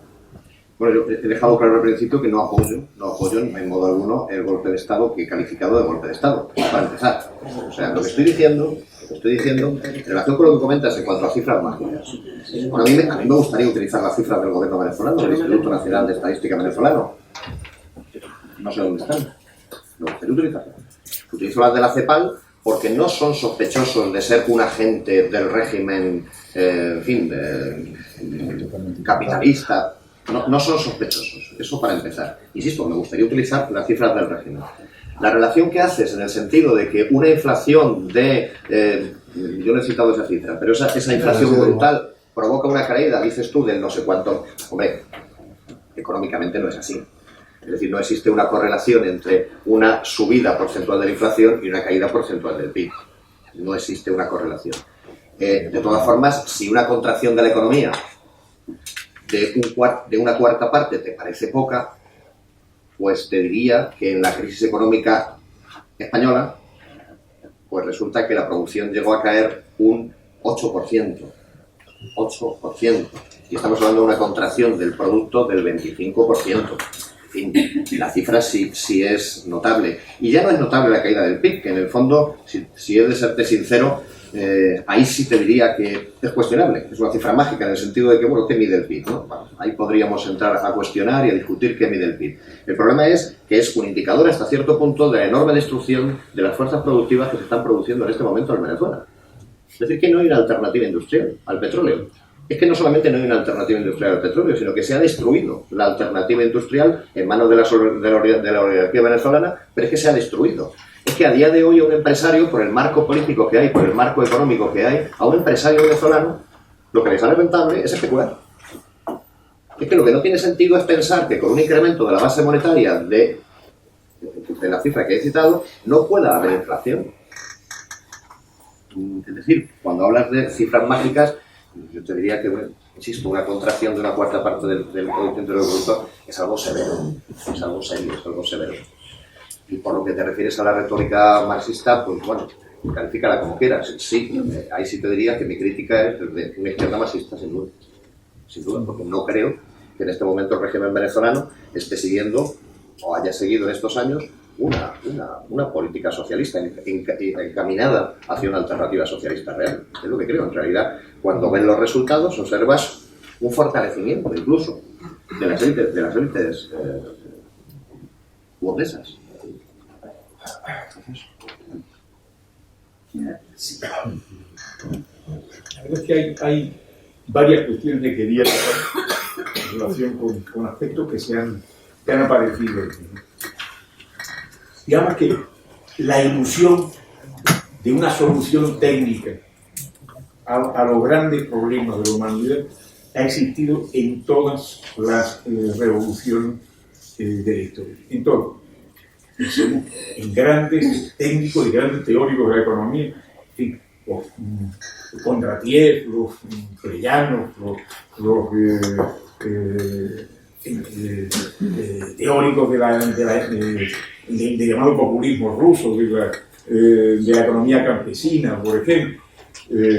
Bueno, yo he dejado claro al principio que no apoyo en modo alguno el golpe de Estado que he calificado de golpe de Estado, para empezar. O sea, lo que estoy diciendo, en relación con lo que comentas en cuanto a cifras mágicas. Bueno, a mí me gustaría utilizar las cifras del gobierno venezolano, del Instituto Nacional de Estadística venezolano. No sé dónde están. Me gustaría utilizarlas. Utilizo las de la CEPAL porque no son sospechosos de ser un agente del régimen, en fin, capitalista. No son sospechosos, eso para empezar. Insisto, me gustaría utilizar las cifras del régimen. La relación que haces en el sentido de que una inflación yo no he citado esa cifra, pero esa inflación brutal provoca una caída, dices tú, del no sé cuánto. Hombre, económicamente no es así. Es decir, no existe una correlación entre una subida porcentual de la inflación y una caída porcentual del PIB. No existe una correlación. De todas formas, si una contracción de la economía de una cuarta parte te parece poca, pues te diría que en la crisis económica española, pues resulta que la producción llegó a caer un 8%. 8%. Y estamos hablando de una contracción del producto del 25%. En fin, la cifra sí es notable. Y ya no es notable la caída del PIB, que en el fondo, si he de serte sincero, ahí sí te diría que es cuestionable. Es una cifra mágica en el sentido de que, bueno, ¿qué mide el PIB? ¿No? Bueno, ahí podríamos entrar a cuestionar y a discutir qué mide el PIB. El problema es que es un indicador hasta cierto punto de la enorme destrucción de las fuerzas productivas que se están produciendo en este momento en Venezuela. Es decir, que no hay una alternativa industrial al petróleo. Es que no solamente no hay una alternativa industrial al petróleo, sino que se ha destruido la alternativa industrial en manos de la oligarquía venezolana, pero es que se ha destruido. Es que a día de hoy a un empresario, por el marco político que hay, por el marco económico que hay, a un empresario venezolano lo que le sale rentable es especular. Es que lo que no tiene sentido es pensar que con un incremento de la base monetaria de la cifra que he citado, no pueda haber inflación. Es decir, cuando hablas de cifras mágicas, yo te diría que, bueno, insisto, una contracción de una cuarta parte del Producto Interior Bruto es algo severo, es algo serio, es algo severo. Y por lo que te refieres a la retórica marxista, pues bueno, califícala como quieras. Sí, ahí sí te diría que mi crítica es de una izquierda marxista, sin duda, porque no creo que en este momento el régimen venezolano esté siguiendo, o haya seguido en estos años, una política socialista encaminada hacia una alternativa socialista real. Es lo que creo. En realidad, cuando ves los resultados, observas un fortalecimiento incluso de las élites burguesas. Sí. La verdad es que hay varias cuestiones que quería tocar en relación con aspectos que han aparecido. Digamos que la ilusión de una solución técnica a los grandes problemas de la humanidad ha existido en todas las revoluciones de la historia, en todo. En grandes técnicos y grandes teóricos de la economía, en fin, los Kondratiev, los Pleyanos, los teóricos del llamado populismo ruso, de la economía campesina, por ejemplo,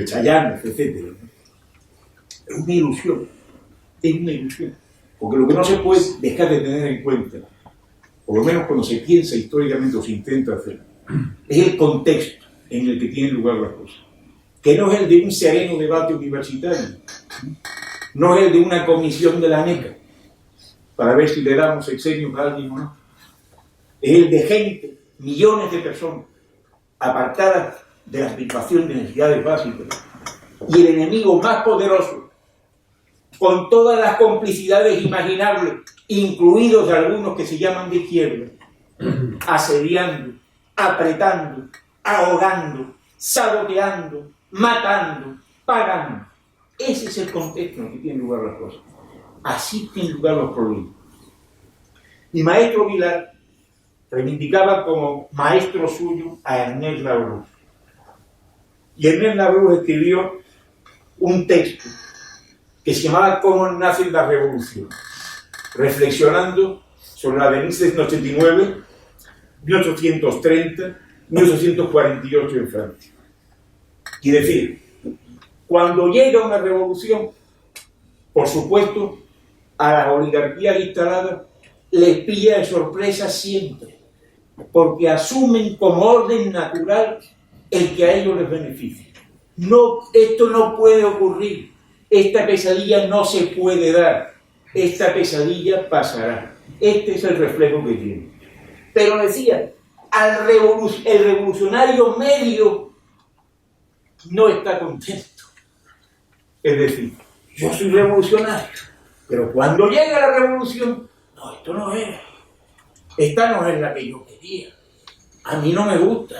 Chayanov, etc. Es una ilusión, porque lo que no se puede dejar de tener en cuenta, por lo menos cuando se piensa históricamente o se intenta hacer, es el contexto en el que tienen lugar las cosas, que no es el de un sereno debate universitario, no es el de una comisión de la NECA para ver si le damos sexenios a alguien o no, es el de gente, millones de personas apartadas de la satisfacción de necesidades básicas, y el enemigo más poderoso, con todas las complicidades imaginables, incluidos algunos que se llaman de izquierda, asediando, apretando, ahogando, saboteando, matando, pagando. Ese es el contexto en que tienen lugar las cosas. Así tienen lugar los problemas. Mi maestro Vilar reivindicaba como maestro suyo a Ernest Lavoisier. Y Ernest Lavoisier escribió un texto que se llamaba ¿Cómo nace la revolución?, reflexionando sobre la de 1789, 1830, 1848 en Francia. Y decir, cuando llega una revolución, por supuesto, a las oligarquías instaladas les pilla de sorpresa siempre, porque asumen como orden natural el que a ellos les beneficia. No, esto no puede ocurrir, esta pesadilla no se puede dar, esta pesadilla pasará. Este es el reflejo que tiene. Pero decía, el revolucionario medio no está contento. Es decir, yo soy revolucionario, pero cuando llega la revolución, no, esto no es. Esta no es la que yo quería. A mí no me gusta.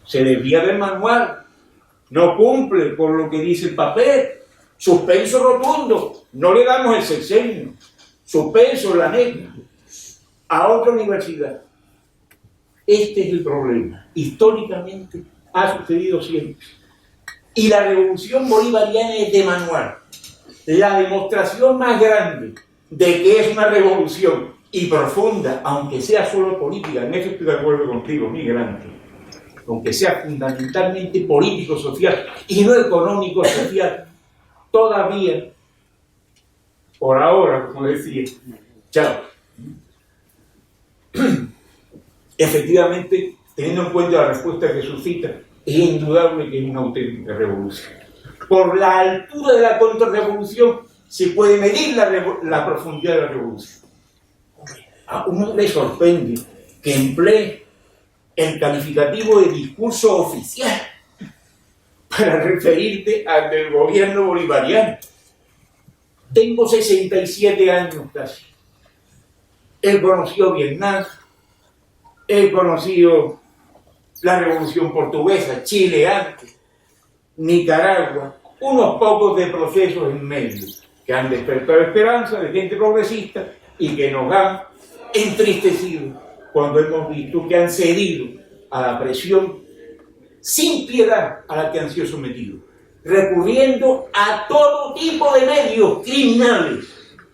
Se desvía del manual. No cumple con lo que dice el papel. Suspenso rotundo. No le damos el sexenio. Suspenso la NECA. A otra universidad. Este es el problema. Históricamente ha sucedido siempre. Y la revolución bolivariana es de manual. La demostración más grande de que es una revolución y profunda, aunque sea solo política, en eso estoy de acuerdo contigo, Miguel Ángel, aunque sea fundamentalmente político-social y no económico-social, todavía, por ahora, como decía, chao. Efectivamente, teniendo en cuenta la respuesta que suscita, es indudable que es una auténtica revolución. Por la altura de la contrarrevolución se puede medir la profundidad de la revolución. A uno le sorprende que emplee el calificativo de discurso oficial para referirte al del gobierno bolivariano. Tengo 67 años casi. He conocido Vietnam, he conocido la Revolución Portuguesa, Chile antes, Nicaragua, unos pocos de procesos en medio que han despertado esperanza de gente progresista y que nos han entristecido cuando hemos visto que han cedido a la presión sin piedad a la que han sido sometidos, recurriendo a todo tipo de medios criminales,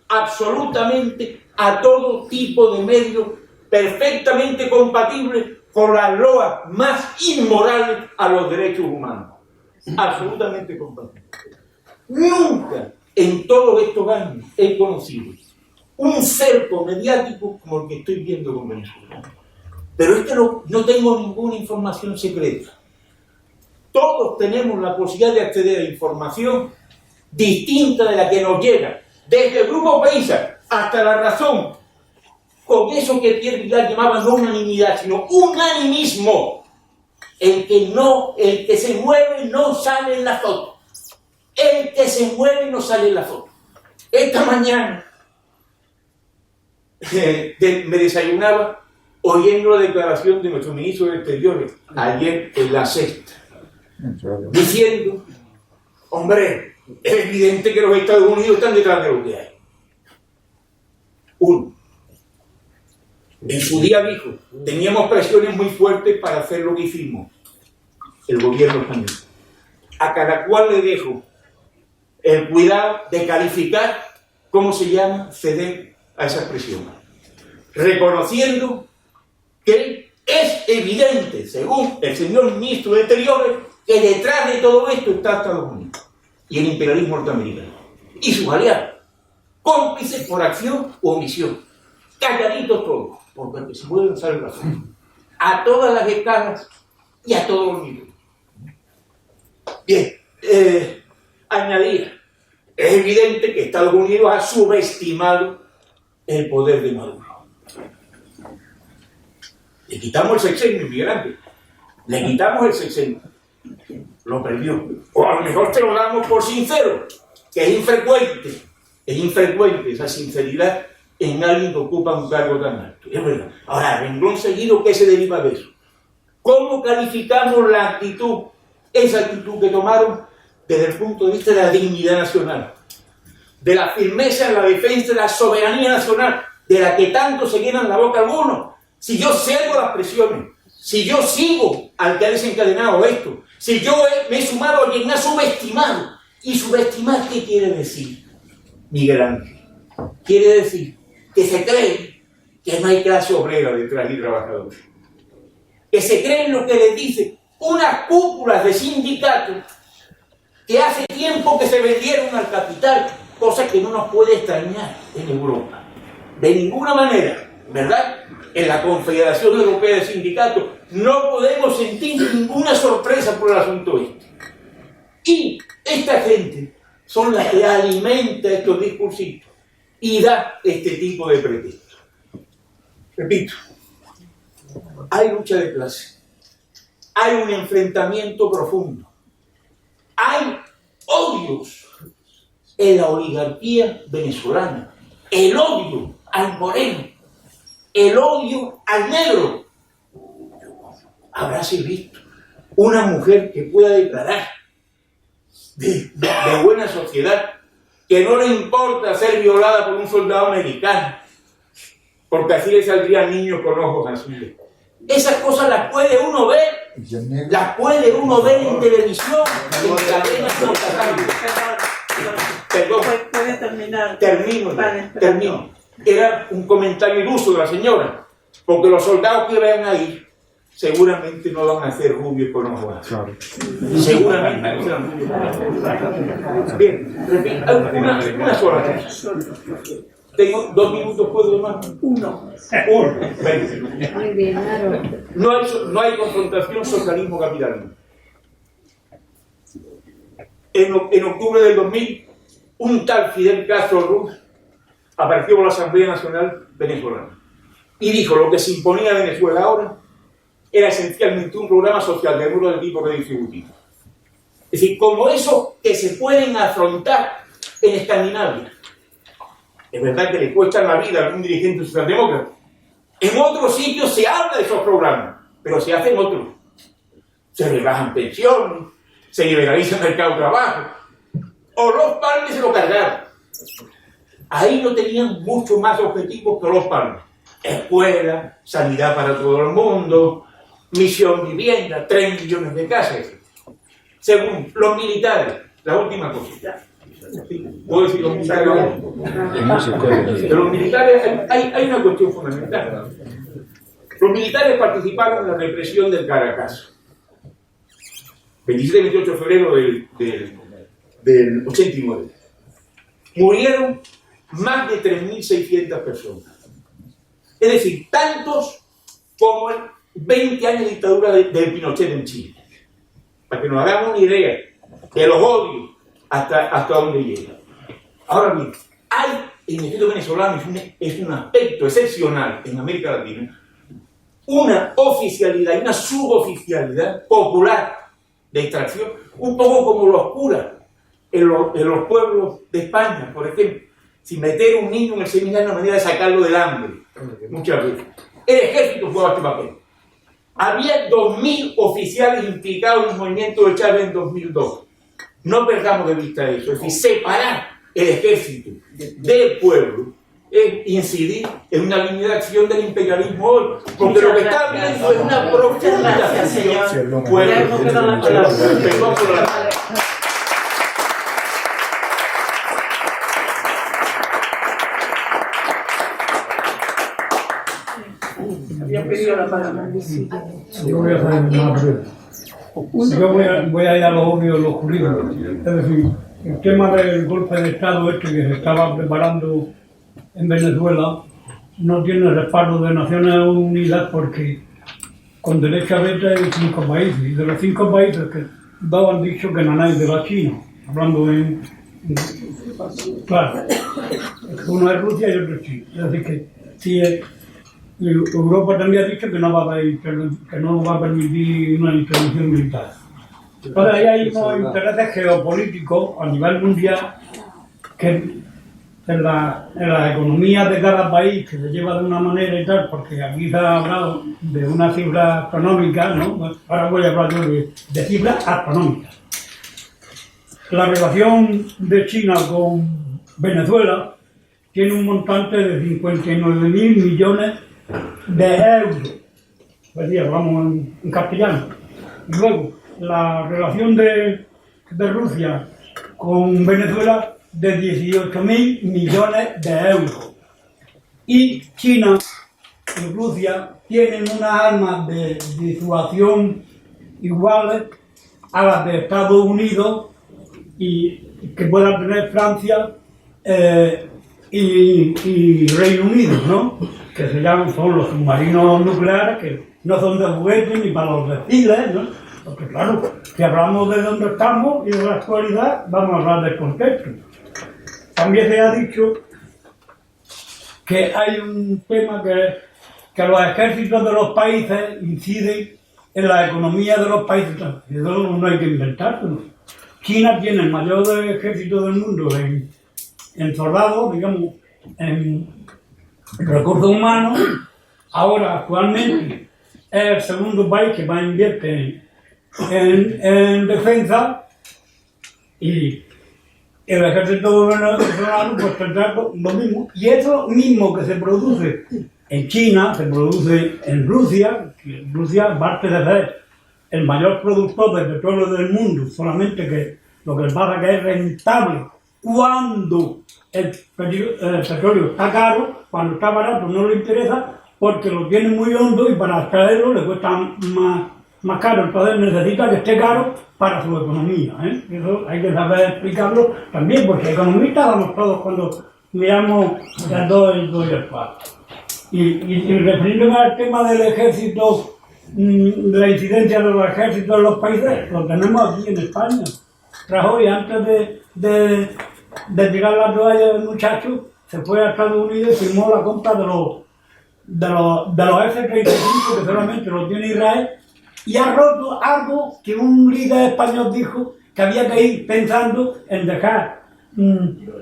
absolutamente a todo tipo de medios perfectamente compatibles con las loas más inmorales a los derechos humanos. Absolutamente compatibles. Nunca en todos estos años he conocido un cerco mediático como el que estoy viendo con Venezuela. Pero es que no tengo ninguna información secreta. Todos tenemos la posibilidad de acceder a información distinta de la que nos llega, desde el Grupo Paisa hasta La Razón, con eso que Pierre Vilar llamaba no unanimidad, sino unanimismo. El que se mueve no sale en la foto. El que se mueve no sale en la foto. Esta mañana me desayunaba oyendo la declaración de nuestro ministro de Exteriores, ayer en La Sexta, diciendo, hombre, es evidente que los Estados Unidos están detrás de lo que hay. Uno, en su día dijo, teníamos presiones muy fuertes para hacer lo que hicimos, el gobierno español. a cada cual le dejo el cuidado de calificar cómo se llama ceder a esa expresión, reconociendo que es evidente, según el señor ministro de Exteriores, que detrás de todo esto está Estados Unidos y el imperialismo norteamericano y sus aliados, cómplices por acción u omisión, calladitos todos, porque se pueden usar el razón, a todas las escalas y a todos los niveles. Bien, añadir, es evidente que Estados Unidos ha subestimado el poder de Maduro. Le quitamos el sexenio, inmigrante. Le quitamos el sexenio. Lo perdió. O a lo mejor te lo damos por sincero, que es infrecuente esa sinceridad en alguien que ocupa un cargo tan alto. Es verdad. Ahora, renglón seguido, ¿qué se deriva de eso? ¿Cómo calificamos la actitud, esa actitud que tomaron desde el punto de vista de la dignidad nacional, de la firmeza en la defensa de la soberanía nacional, de la que tanto se llenan la boca algunos? Si yo cedo las presiones, si yo sigo al que ha desencadenado esto, si yo me he sumado a quien ha subestimado. ¿Y subestimar qué quiere decir, Miguel Ángel? Quiere decir que se cree que no hay clase obrera detrás y trabajadores. Que se creen lo que les dice unas cúpulas de sindicatos que hace tiempo que se vendieron al capital, cosa que no nos puede extrañar en Europa. De ninguna manera, ¿verdad? En la Confederación Europea de Sindicatos no podemos sentir ninguna sorpresa por el asunto este. Y esta gente son las que alimenta estos discursitos y da este tipo de pretextos. Repito, hay lucha de clase, hay un enfrentamiento profundo, hay odios en la oligarquía venezolana, el odio al moreno, el odio al negro. Habráse visto una mujer que pueda declarar de buena sociedad que no le importa ser violada por un soldado americano, porque así le saldrían niños con ojos azules. Esas cosas las puede uno ver, en televisión, en cadenas constantes. Perdón. Puede terminar. Termino. Era un comentario iluso de la señora, porque los soldados que vayan ahí seguramente no van a ser rubios con ojos azules. Seguramente no serán rubios con ojos azules. Bien, repito, una sola cosa. Tengo 2 minutos, ¿puedo más? Uno. 20. Muy bien, claro. No hay confrontación socialismo-capitalismo. En octubre del 2000, un tal Fidel Castro Ruz apareció por la Asamblea Nacional Venezolana y dijo: lo que se imponía a Venezuela ahora era esencialmente un programa social de número de tipo redistributivo. Es decir, como esos que se pueden afrontar en Escandinavia. Es verdad que le cuesta la vida a algún dirigente socialdemócrata. En otros sitios se habla de esos programas, pero se hacen otros. Se rebajan pensiones, se liberaliza el mercado de trabajo, o los Palmes se lo cargaron. Ahí no tenían mucho más objetivos que los Palmes. Escuela, sanidad para todo el mundo, misión vivienda, 3 millones de casas. Según los militares, la última cosa. ¿Puedo decir los militares? De los militares hay una cuestión fundamental. Los militares participaron en la represión del Caracas. 27 y 28 de febrero del 89. Murieron más de 3.600 personas. Es decir, tantos como en 20 años de dictadura de Pinochet en Chile. Para que nos hagamos una idea de los odios hasta dónde llega. Ahora bien, hay en el Estado venezolano, es un aspecto excepcional en América Latina, una oficialidad y una suboficialidad popular de extracción, un poco como los curas en los pueblos de España, por ejemplo. Sin meter un niño en el seminario es una manera de sacarlo del hambre, muchas veces. El ejército jugaba este papel. Había 2.000 oficiales implicados en el movimiento de Chávez en 2002. No perdamos de vista eso. Es decir, separar el ejército del pueblo es incidir en una línea de acción del imperialismo hoy. Porque lo que está viendo es una profunda acción. Señor. pedido la palabra. Yo voy a hacer una breve. Yo voy a ir a lo obvio, lo jurídico. Es decir, el tema del golpe de Estado este que se estaba preparando en Venezuela no tiene respaldo de Naciones Unidas porque con derecho a veto hay 5 países. Y de los 5 países que dos han dicho que no hay de la China, hablando claro, uno es Rusia y otro es China. Es decir, que si Europa también ha dicho que no va a permitir una intervención militar. Entonces ahí hay unos intereses geopolíticos a nivel mundial que en la economía de cada país que se lleva de una manera y tal, porque aquí se ha hablado de una cifra astronómica, ¿no? Ahora voy a hablar yo de cifras astronómicas. La relación de China con Venezuela tiene un montante de 59.000 millones de euros. Pues sí, hablamos en castellano. Y luego, la relación de Rusia con Venezuela de 18.000 millones de euros. Y China y Rusia tienen unas armas de disuasión iguales a las de Estados Unidos y que puedan tener Francia y Reino Unido, ¿no? Que son los submarinos nucleares, que no son de juguete ni para los desfiles, ¿no? Porque claro, si hablamos de dónde estamos y de la actualidad, vamos a hablar del contexto. También se ha dicho que hay un tema que los ejércitos de los países inciden en la economía de los países. Eso no hay que inventárselo. China tiene el mayor ejército del mundo en soldados, digamos, en recursos humanos. Ahora, actualmente, es el segundo país que más invierte en defensa y el ejército venezolano pues tendrá lo mismo. Y eso mismo que se produce en China, se produce en Rusia, que Rusia parte de ser el mayor productor de petróleo del mundo, solamente que lo que pasa que es rentable cuando el petróleo está caro, cuando está barato no le interesa porque lo tiene muy hondo y para extraerlo le cuesta más caro, entonces necesita que esté caro para su economía, ¿eh? Eso hay que saber explicarlo también, porque economistas vamos todos cuando miramos el 2 y el 4. Y refiriéndome al tema del ejército, de la incidencia de los ejércitos en los países, lo tenemos aquí en España. Rajoy, antes de tirar la toalla del muchacho, se fue a Estados Unidos y firmó la compra de los F-35 que solamente lo tiene Israel, y ha roto algo que un líder español dijo que había que ir pensando en dejar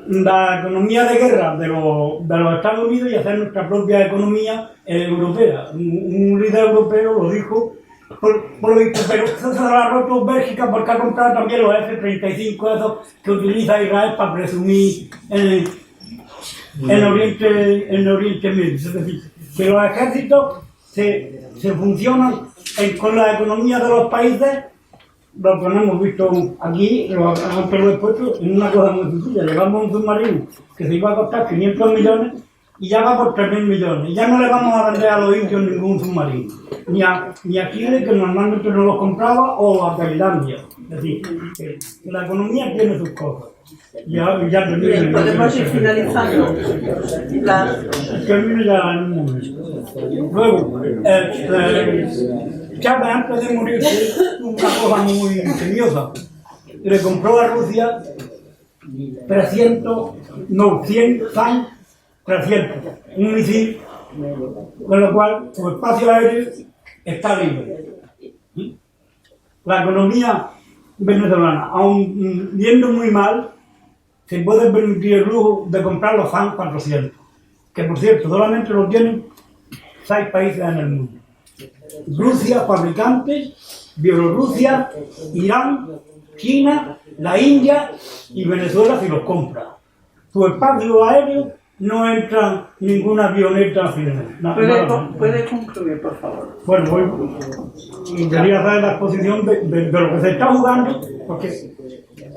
la economía de guerra de los Estados Unidos y hacer nuestra propia economía europea. Un líder europeo lo dijo, por lo visto, pero eso se lo ha roto Bélgica porque ha comprado también los F-35 esos que utiliza Israel para presumir en Oriente Medio. Es decir, que los ejércitos se funcionan con la economía de los países, lo que no hemos visto aquí, aunque lo he puesto en una cosa muy sencilla. Llevamos un submarino que se iba a costar 500 millones y ya va por 3.000 millones. Y ya no le vamos a vender a los indios ningún submarino, ni a Chile, que normalmente no los compraba, o a Tailandia. Es decir, que la economía tiene sus cosas. Ya Bien, podemos ir finalizando. Termino ya en un momento. Luego, Chávez, antes de morir, hizo una cosa muy ingeniosa. Le compró a Rusia 300, un misil, con lo cual su espacio aéreo está libre. La economía venezolana, aun yendo muy mal, se puede permitir el lujo de comprar los FAN 400, que por cierto solamente lo tienen 6 países en el mundo: Rusia, fabricantes, Bielorrusia, Irán, China, la India y Venezuela si los compra. Su espacio aéreo no entra ninguna avioneta ¿Puede concluir, por favor? Bueno, quería hacer la exposición de lo que se está jugando, porque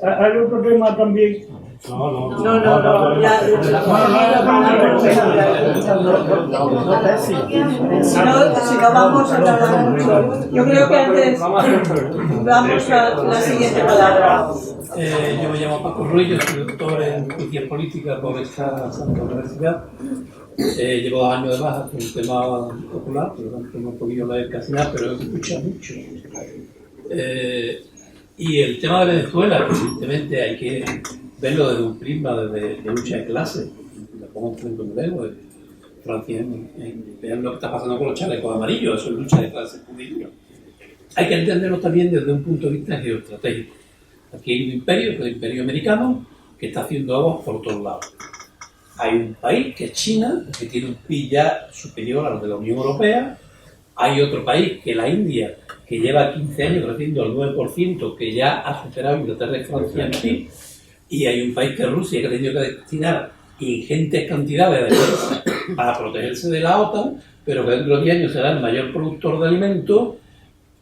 hay otro tema también Si no vamos a tardar mucho. Yo creo que antes vamos a la siguiente palabra. Yo me llamo Paco Ruiz, yo soy doctor en ciencias políticas por esta Santa Universidad. Llevo 2 años de baja por un tema popular, por lo tanto no he podido leer casi nada, pero he escuchado mucho. Y el tema de Venezuela, evidentemente hay que verlo desde un prisma de lucha de clases. Lo pongo en un modelo de Francia, vean lo que está pasando con los chalecos amarillos, eso es lucha de clases judíos. Hay que entenderlo también desde un punto de vista geoestratégico. Aquí hay un imperio, que es el imperio americano, que está haciendo aguas por todos lados. Hay un país, que es China, que tiene un PIB ya superior al de la Unión Europea. Hay otro país, que es la India, que lleva 15 años creciendo al 9%, que ya ha superado a Inglaterra y Francia en PIB. Y hay un país, que es Rusia, que ha tenido que destinar ingentes cantidades de defensa para protegerse de la OTAN, pero que dentro de 10 años será el mayor productor de alimentos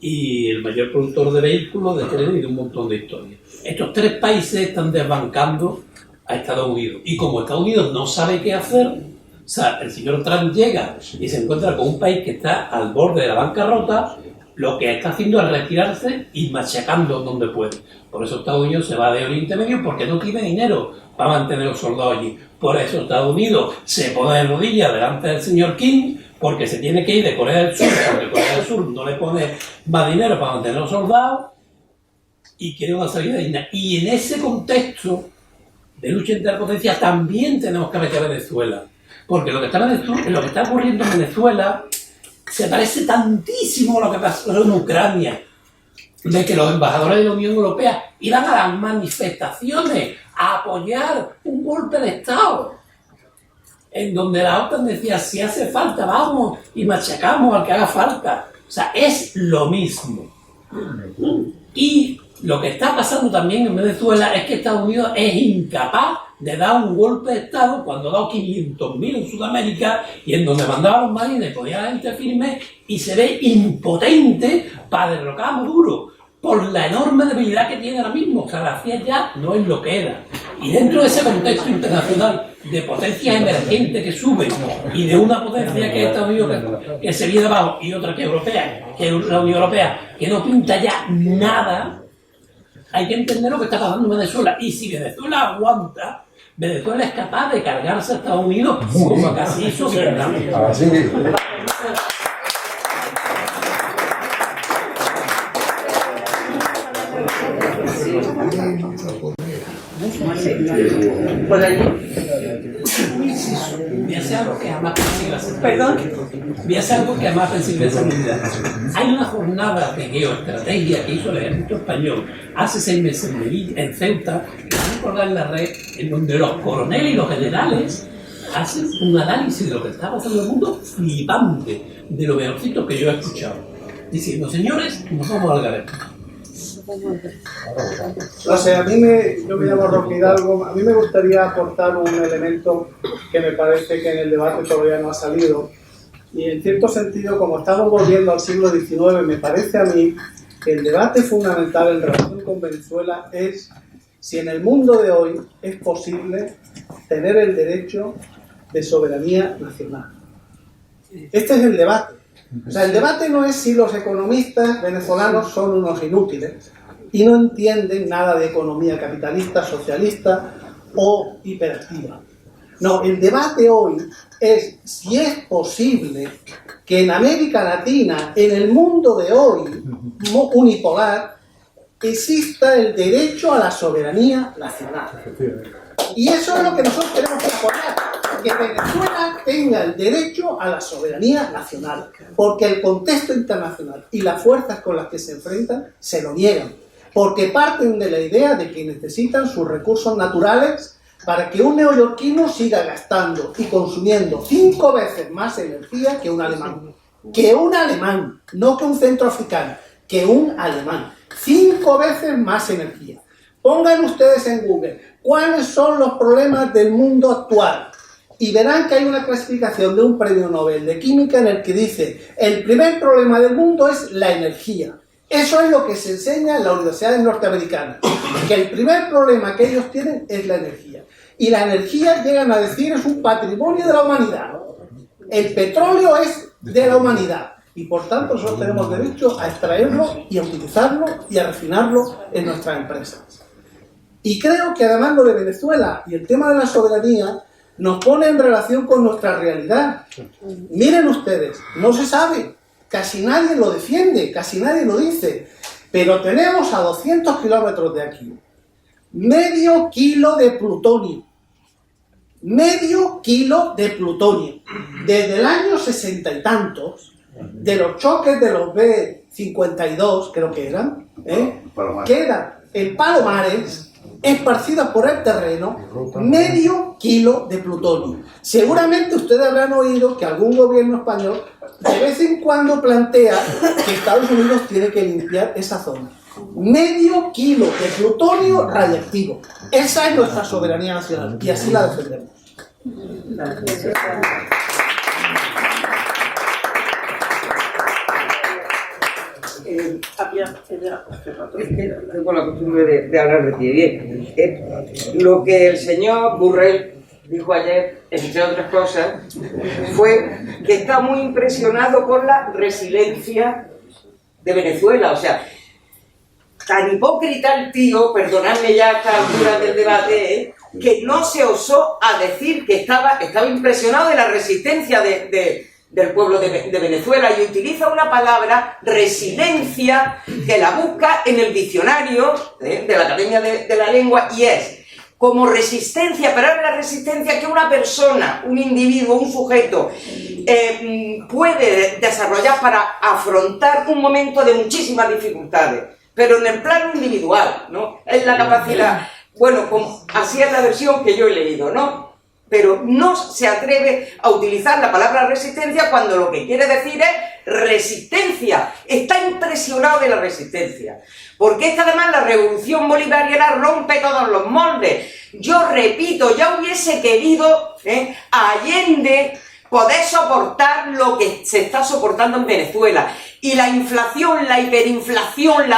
y el mayor productor de vehículos, de trenes y de un montón de historias. Estos 3 países están desbancando a Estados Unidos. Y como Estados Unidos no sabe qué hacer, o sea, el señor Trump llega y se encuentra con un país que está al borde de la bancarrota, lo que está haciendo es retirarse y machacando donde puede. Por eso Estados Unidos se va de Oriente Medio, porque no tiene dinero para mantener a los soldados allí. Por eso Estados Unidos se pone de rodillas delante del señor Kim, porque se tiene que ir de Corea del Sur, porque Corea del Sur no le pone más dinero para mantener a los soldados y quiere una salida digna. Y en ese contexto de lucha interpotencia también tenemos que meter a Venezuela, porque lo que está ocurriendo en Venezuela se parece tantísimo a lo que pasó en Ucrania, de que los embajadores de la Unión Europea iban a las manifestaciones a apoyar un golpe de Estado, en donde la OTAN decía, si hace falta, vamos y machacamos al que haga falta. O sea, es lo mismo. Y lo que está pasando también en Venezuela es que Estados Unidos es incapaz de dar un golpe de Estado cuando ha dado 500.000 en Sudamérica y en donde mandaba a los marines podía la gente firme, y se ve impotente para derrocar a Maduro por la enorme debilidad que tiene ahora mismo. O sea, la CIA ya no es lo que era. Y dentro de ese contexto internacional de potencias emergentes que suben y de una potencia que es Estados Unidos que se viene abajo y otra que es europea, que es la Unión Europea, que no pinta ya nada, hay que entender lo que está pasando en Venezuela. Y si Venezuela aguanta, Venezuela es capaz de cargarse a Estados Unidos como casi hizo Vietnam. Por allí. Voy a hacer algo que jamás pensé hacer. Perdón. Voy a hacer algo que jamás pensé en seguridad. Hay una jornada de geoestrategia que hizo el ejército español hace 6 meses en Melilla, en Ceuta, que van a colgar en la red, en donde los coroneles y los generales hacen un análisis de lo que está pasando en el mundo flipante, de lo mejorcito que yo he escuchado. Diciendo, señores, nos vamos al garete. No sé, yo me llamo Roque Hidalgo. A mí me gustaría aportar un elemento que me parece que en el debate todavía no ha salido. Y en cierto sentido, como estamos volviendo al siglo XIX, me parece a mí que el debate fundamental en relación con Venezuela es si en el mundo de hoy es posible tener el derecho de soberanía nacional. Este es el debate. O sea, el debate no es si los economistas venezolanos son unos inútiles y no entienden nada de economía capitalista, socialista o hiperactiva. No, el debate hoy es si es posible que en América Latina, en el mundo de hoy unipolar, exista el derecho a la soberanía nacional. Y eso es lo que nosotros tenemos que apoyar, que Venezuela tenga el derecho a la soberanía nacional, porque el contexto internacional y las fuerzas con las que se enfrentan se lo niegan, porque parten de la idea de que necesitan sus recursos naturales para que un neoyorquino siga gastando y consumiendo 5 veces más energía que un alemán. Que un alemán, no que un centroafricano, que un alemán. 5 veces más energía. Pongan ustedes en Google cuáles son los problemas del mundo actual y verán que hay una clasificación de un premio Nobel de Química en el que dice el primer problema del mundo es la energía, Eso es lo que se enseña en las universidades norteamericanas, que el primer problema que ellos tienen es la energía. Y la energía, llegan a decir, es un patrimonio de la humanidad. El petróleo es de la humanidad. Y por tanto nosotros tenemos derecho a extraerlo y a utilizarlo y a refinarlo en nuestras empresas. Y creo que además lo de Venezuela y el tema de la soberanía nos pone en relación con nuestra realidad. Miren ustedes, no se sabe, casi nadie lo defiende, casi nadie lo dice, pero tenemos a 200 kilómetros de aquí medio kilo de plutonio. Medio kilo de plutonio. Desde el año 60 y tantos, de los choques de los B-52, creo que eran, queda el Palomares, esparcidas por el terreno, medio kilo de plutonio. Seguramente ustedes habrán oído que algún gobierno español de vez en cuando plantea que Estados Unidos tiene que limpiar esa zona. Medio kilo de plutonio radiactivo. Esa es nuestra soberanía nacional y así la defendemos. Tengo la costumbre de hablar de ti. Bien, lo que el señor Borrell dijo ayer, entre otras cosas, fue que está muy impresionado con la resiliencia de Venezuela. O sea, tan hipócrita el tío, perdonadme ya a esta altura del debate, que no se osó a decir que estaba impresionado de la resistencia del pueblo de Venezuela, y utiliza una palabra, resiliencia, que la busca en el diccionario de la Academia de la Lengua, y es como resistencia, pero es la resistencia que una persona, un individuo, un sujeto puede desarrollar para afrontar un momento de muchísimas dificultades, pero en el plano individual, ¿no? Es la capacidad, bueno, así es la versión que yo he leído, ¿no? Pero no se atreve a utilizar la palabra resistencia cuando lo que quiere decir es resistencia. Está impresionado de la resistencia. Porque es que además la revolución bolivariana rompe todos los moldes. Yo repito, ya hubiese querido a Allende poder soportar lo que se está soportando en Venezuela. Y la inflación, la hiperinflación,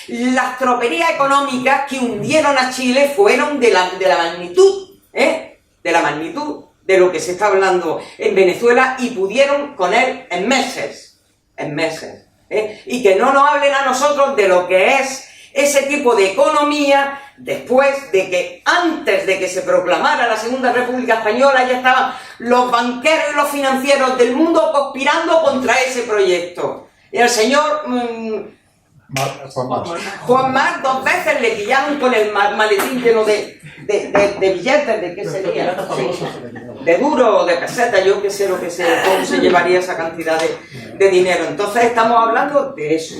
las troperías económicas que hundieron a Chile fueron de la magnitud, de la magnitud de lo que se está hablando en Venezuela, y pudieron con él en meses, y que no nos hablen a nosotros de lo que es ese tipo de economía después de que, antes de que se proclamara la Segunda República Española, ya estaban los banqueros y los financieros del mundo conspirando contra ese proyecto. Y el señor Juan Mar 2 veces le pillaron con el maletín lleno de billetes, ¿de qué sería? De duro o de peseta, yo qué sé cómo se llevaría esa cantidad de dinero. Entonces estamos hablando de eso.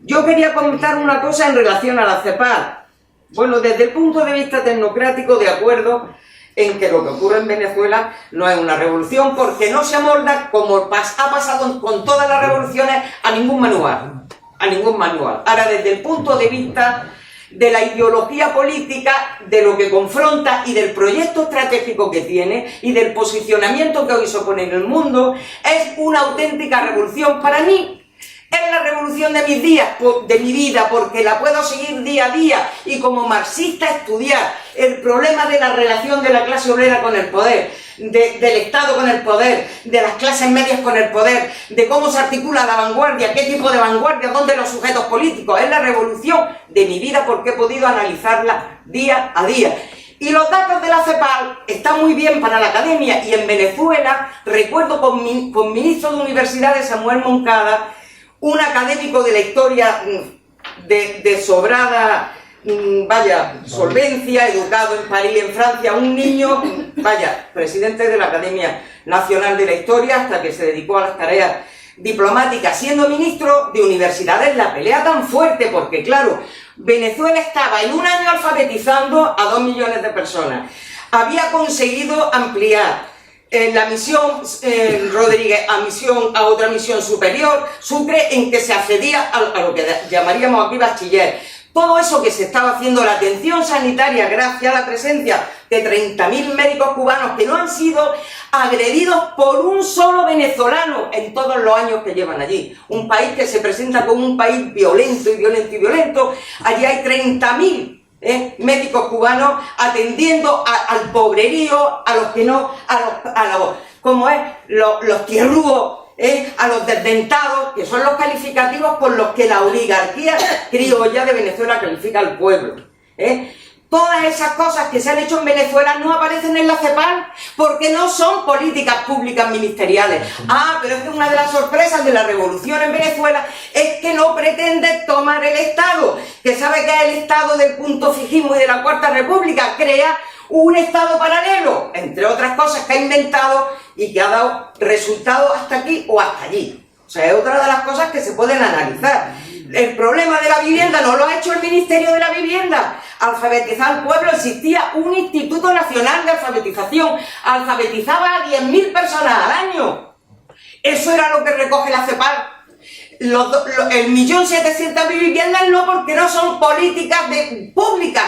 Yo quería comentar una cosa en relación a la CEPAL. Bueno, desde el punto de vista tecnocrático, de acuerdo en que lo que ocurre en Venezuela no es una revolución, porque no se amolda, como ha pasado con todas las revoluciones, a ningún manual. Ahora, desde el punto de vista de la ideología política, de lo que confronta y del proyecto estratégico que tiene y del posicionamiento que hoy se pone en el mundo, es una auténtica revolución. Para mí es la revolución de mis días, de mi vida, porque la puedo seguir día a día, y como marxista estudiar el problema de la relación de la clase obrera con el poder, del Estado con el poder, de las clases medias con el poder, de cómo se articula la vanguardia, qué tipo de vanguardia, dónde los sujetos políticos. Es la revolución de mi vida porque he podido analizarla día a día. Y los datos de la CEPAL están muy bien para la academia, y en Venezuela, recuerdo con ministro de universidades, Samuel Moncada, un académico de la historia de sobrada, solvencia, educado en París, en Francia, un niño, presidente de la Academia Nacional de la Historia, hasta que se dedicó a las tareas diplomáticas, siendo ministro de universidades. La pelea tan fuerte, porque claro, Venezuela estaba en un año alfabetizando a 2 millones de personas. Había conseguido ampliar la misión Rodríguez a otra misión superior, Sucre, en que se accedía a lo que llamaríamos aquí bachiller. Todo eso que se estaba haciendo, la atención sanitaria, gracias a la presencia de 30.000 médicos cubanos que no han sido agredidos por un solo venezolano en todos los años que llevan allí. Un país que se presenta como un país violento y violento y violento. Allí hay 30.000 médicos cubanos atendiendo al pobrerío, a los que no, como es, los tierrúos, a los desdentados, que son los calificativos por los que la oligarquía criolla de Venezuela califica al pueblo. Todas esas cosas que se han hecho en Venezuela no aparecen en la CEPAL porque no son políticas públicas ministeriales. Pero es que una de las sorpresas de la revolución en Venezuela es que no pretende tomar el Estado, que sabe que es el Estado del punto fijismo y de la Cuarta República, crea un Estado paralelo, entre otras cosas que ha inventado y que ha dado resultados hasta aquí o hasta allí. O sea, es otra de las cosas que se pueden analizar. El problema de la vivienda no lo ha hecho el Ministerio de la Vivienda. Alfabetizar al pueblo, existía un Instituto Nacional de Alfabetización, alfabetizaba a 10.000 personas al año. Eso era lo que recoge la CEPAL. El 1.700.000 viviendas no, porque no son políticas públicas,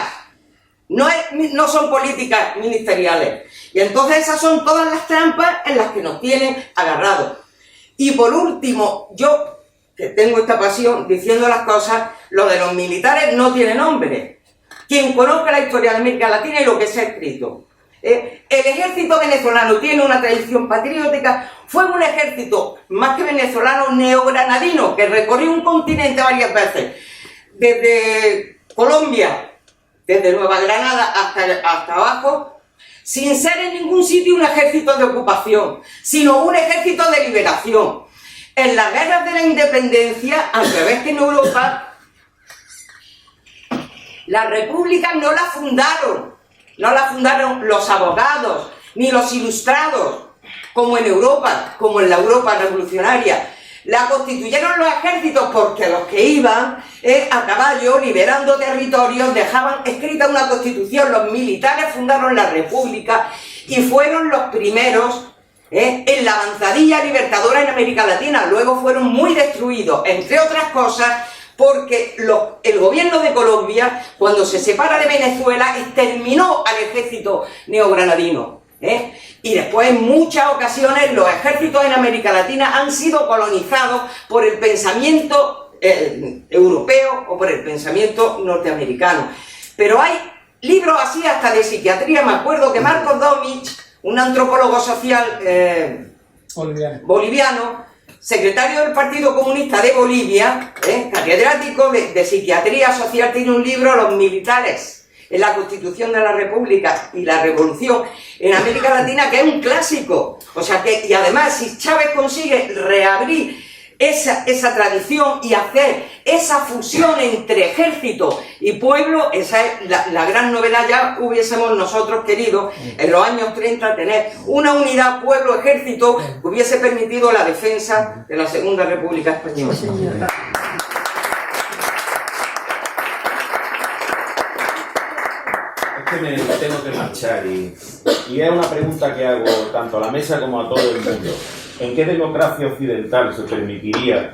no son políticas ministeriales. Y entonces esas son todas las trampas en las que nos tienen agarrados. Y por último, yo que tengo esta pasión diciendo las cosas, lo de los militares no tiene nombre. Quien conozca la historia de América Latina y lo que se ha escrito. El ejército venezolano tiene una tradición patriótica, fue un ejército más que venezolano, neogranadino, que recorrió un continente varias veces, desde Colombia, desde Nueva Granada hasta abajo, sin ser en ningún sitio un ejército de ocupación, sino un ejército de liberación. En las guerras de la independencia, al revés que en Europa, las repúblicas no la fundaron los abogados, ni los ilustrados, como en Europa, como en la Europa revolucionaria. La constituyeron los ejércitos porque los que iban a caballo, liberando territorios, dejaban escrita una constitución. Los militares fundaron la república y fueron los primeros en la avanzadilla libertadora en América Latina. Luego fueron muy destruidos, entre otras cosas, porque el gobierno de Colombia, cuando se separa de Venezuela, exterminó al ejército neogranadino. Y después, en muchas ocasiones, los ejércitos en América Latina han sido colonizados por el pensamiento europeo o por el pensamiento norteamericano. Pero hay libros así hasta de psiquiatría. Me acuerdo que Marcos Domich, un antropólogo social boliviano, secretario del Partido Comunista de Bolivia, catedrático de psiquiatría social, tiene un libro, Los militares en la Constitución de la República y la Revolución en América Latina, que es un clásico. O sea que, y además, si Chávez consigue reabrir esa tradición y hacer esa fusión entre ejército y pueblo, esa es la gran novedad. Ya hubiésemos nosotros querido en los años 30 tener una unidad pueblo-ejército que hubiese permitido la defensa de la Segunda República Española. Es que me tengo que marchar y es una pregunta que hago tanto a la mesa como a todo el mundo. ¿En qué democracia occidental se permitiría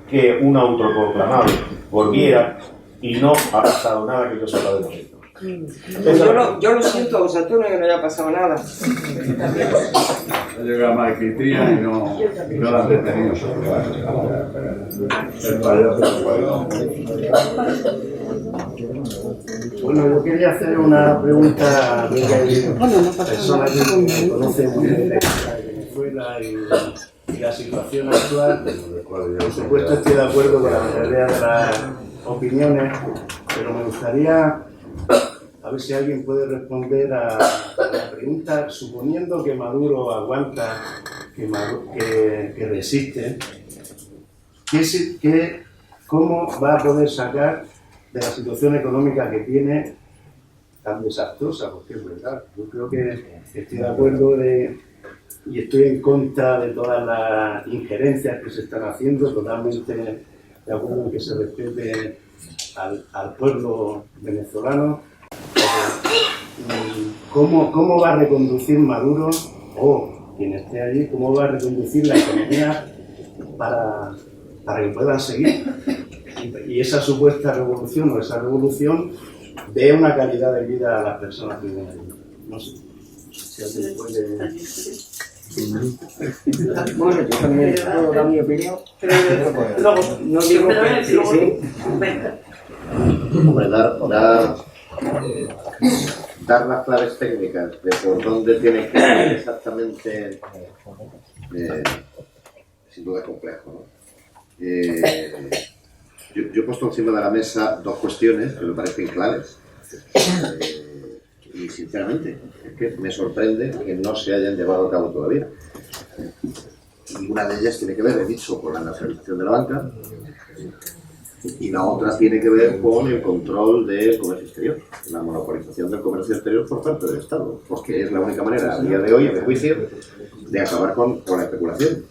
que un autoproclamado volviera y no ha pasado nada que yo sepa de momento? Yo lo siento, José Antonio, que no haya pasado nada. Ha llegado más Cristina y no la han detenido. Bueno, yo quería hacer una pregunta a personas que conocen muy bien Venezuela y la situación actual. Por supuesto estoy de acuerdo con la mayoría de las opiniones, pero me gustaría a ver si alguien puede responder a la pregunta, suponiendo que Maduro aguanta, que resiste, ¿cómo va a poder sacar de la situación económica que tiene tan desastrosa? Porque es verdad, yo creo que estoy de acuerdo y estoy en contra de todas las injerencias que se están haciendo, totalmente de acuerdo en que se respete al pueblo venezolano. ¿Cómo va a reconducir Maduro o quien esté allí, cómo va a reconducir la economía para que puedan seguir? Y esa supuesta revolución o esa revolución dé una calidad de vida a las personas que viven allí. No sé si alguien puede... Bueno, yo también puedo dar mi opinión. Luego, No digo que sí, sí. Venga. Hombre, dar las claves técnicas de por dónde tiene que ir exactamente, sin duda es complejo, ¿no? Yo he puesto encima de la mesa dos cuestiones que me parecen claves. Y sinceramente, es que me sorprende que no se hayan llevado a cabo todavía. Y una de ellas tiene que ver, he dicho, con la nacionalización de la banca, y la otra tiene que ver con el control del comercio exterior, la monopolización del comercio exterior por parte del Estado, porque es la única manera, a día de hoy, a mi juicio, de acabar con la especulación.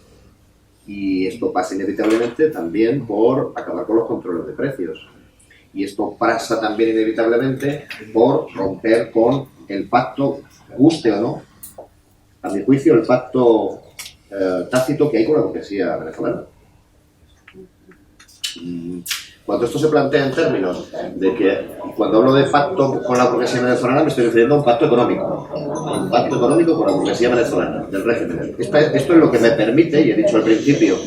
Y esto pasa inevitablemente también por acabar con los controles de precios. Y esto pasa también inevitablemente por romper con el pacto, guste o no, a mi juicio, el pacto tácito que hay con la burguesía venezolana. Cuando esto se plantea en términos de que, cuando hablo de pacto con la burguesía venezolana, me estoy refiriendo a un pacto económico con la burguesía venezolana, del régimen. Esto es lo que me permite, y he dicho al principio,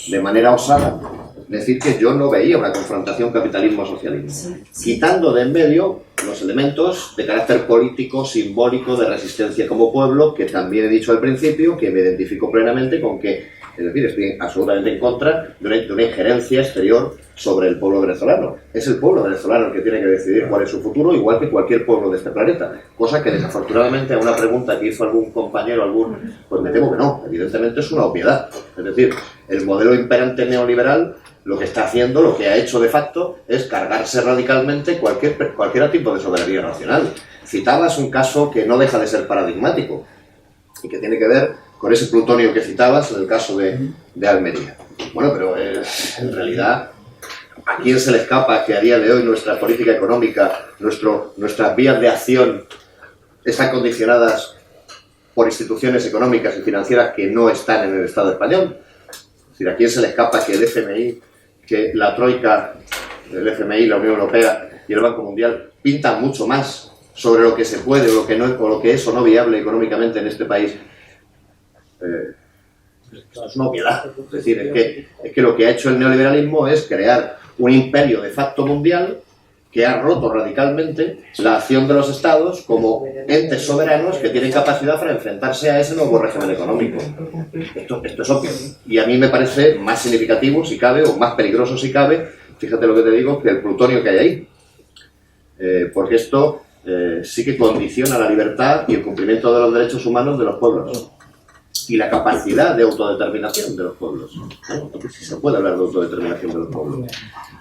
de manera osada, decir que yo no veía una confrontación capitalismo-socialismo, quitando de en medio los elementos de carácter político, simbólico, de resistencia como pueblo, que también he dicho al principio, que me identifico plenamente con que, es decir, estoy absolutamente en contra de una injerencia exterior sobre el pueblo venezolano. Es el pueblo venezolano el que tiene que decidir cuál es su futuro, igual que cualquier pueblo de este planeta. Cosa que, desafortunadamente, a una pregunta que hizo algún compañero, pues me temo que no. Evidentemente es una obviedad. Es decir, el modelo imperante neoliberal lo que está haciendo, lo que ha hecho de facto, es cargarse radicalmente cualquier tipo de soberanía nacional. Citabas un caso que no deja de ser paradigmático y que tiene que ver con ese plutonio que citabas en el caso de Almería. Bueno, pero en realidad, ¿a quién se le escapa que a día de hoy nuestra política económica, nuestras vías de acción están condicionadas por instituciones económicas y financieras que no están en el Estado español? Es decir, ¿a quién se le escapa que el FMI, que la Troika, el FMI, la Unión Europea y el Banco Mundial pintan mucho más sobre lo que se puede o lo que no, o lo que es o no viable económicamente en este país? Es una obviedad. Es decir, es que lo que ha hecho el neoliberalismo es crear un imperio de facto mundial que ha roto radicalmente la acción de los estados como entes soberanos que tienen capacidad para enfrentarse a ese nuevo régimen económico. Esto es obvio. Y a mí me parece más significativo, si cabe, o más peligroso, si cabe, fíjate lo que te digo, que el plutonio que hay ahí. Porque esto sí que condiciona la libertad y el cumplimiento de los derechos humanos de los pueblos. Y la capacidad de autodeterminación de los pueblos. Porque sí se puede hablar de autodeterminación de los pueblos.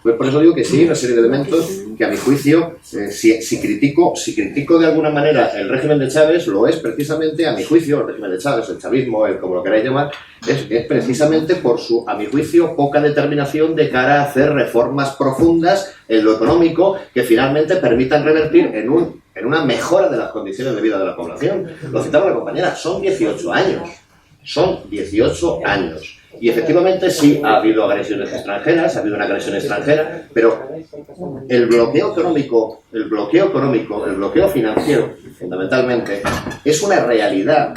Pues por eso digo que sí hay una serie de elementos que, a mi juicio, si critico de alguna manera el régimen de Chávez, lo es precisamente, a mi juicio, el régimen de Chávez, el chavismo, como lo queráis llamar, es precisamente por su, a mi juicio, poca determinación de cara a hacer reformas profundas en lo económico que finalmente permitan revertir en una mejora de las condiciones de vida de la población. Lo citaba la compañera, son 18 años. Son 18 años. Y efectivamente sí ha habido agresiones extranjeras, ha habido una agresión extranjera, pero el bloqueo económico, el bloqueo financiero, fundamentalmente, es una realidad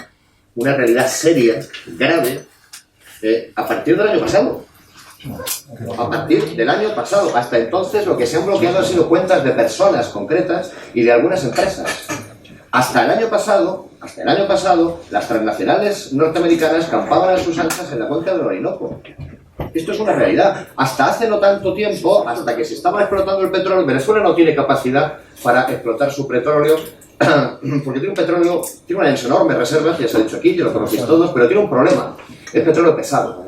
seria, grave, a partir del año pasado. A partir del año pasado. Hasta entonces lo que se han bloqueado han sido cuentas de personas concretas y de algunas empresas. Hasta el año pasado, las transnacionales norteamericanas campaban a sus anchas en la cuenca del Orinoco. Esto es una realidad. Hasta hace no tanto tiempo, hasta que se estaba explotando el petróleo, Venezuela no tiene capacidad para explotar su petróleo, porque tiene unas enormes reservas, ya se ha dicho aquí, ya lo conocéis todos, pero tiene un problema. Es petróleo pesado.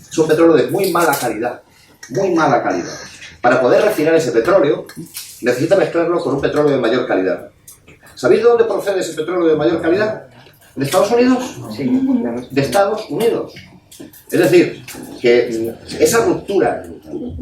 Es un petróleo de muy mala calidad. Muy mala calidad. Para poder refinar ese petróleo, necesita mezclarlo con un petróleo de mayor calidad. ¿Sabéis de dónde procede ese petróleo de mayor calidad? ¿De Estados Unidos? Sí. De Estados Unidos. Es decir, que esa ruptura,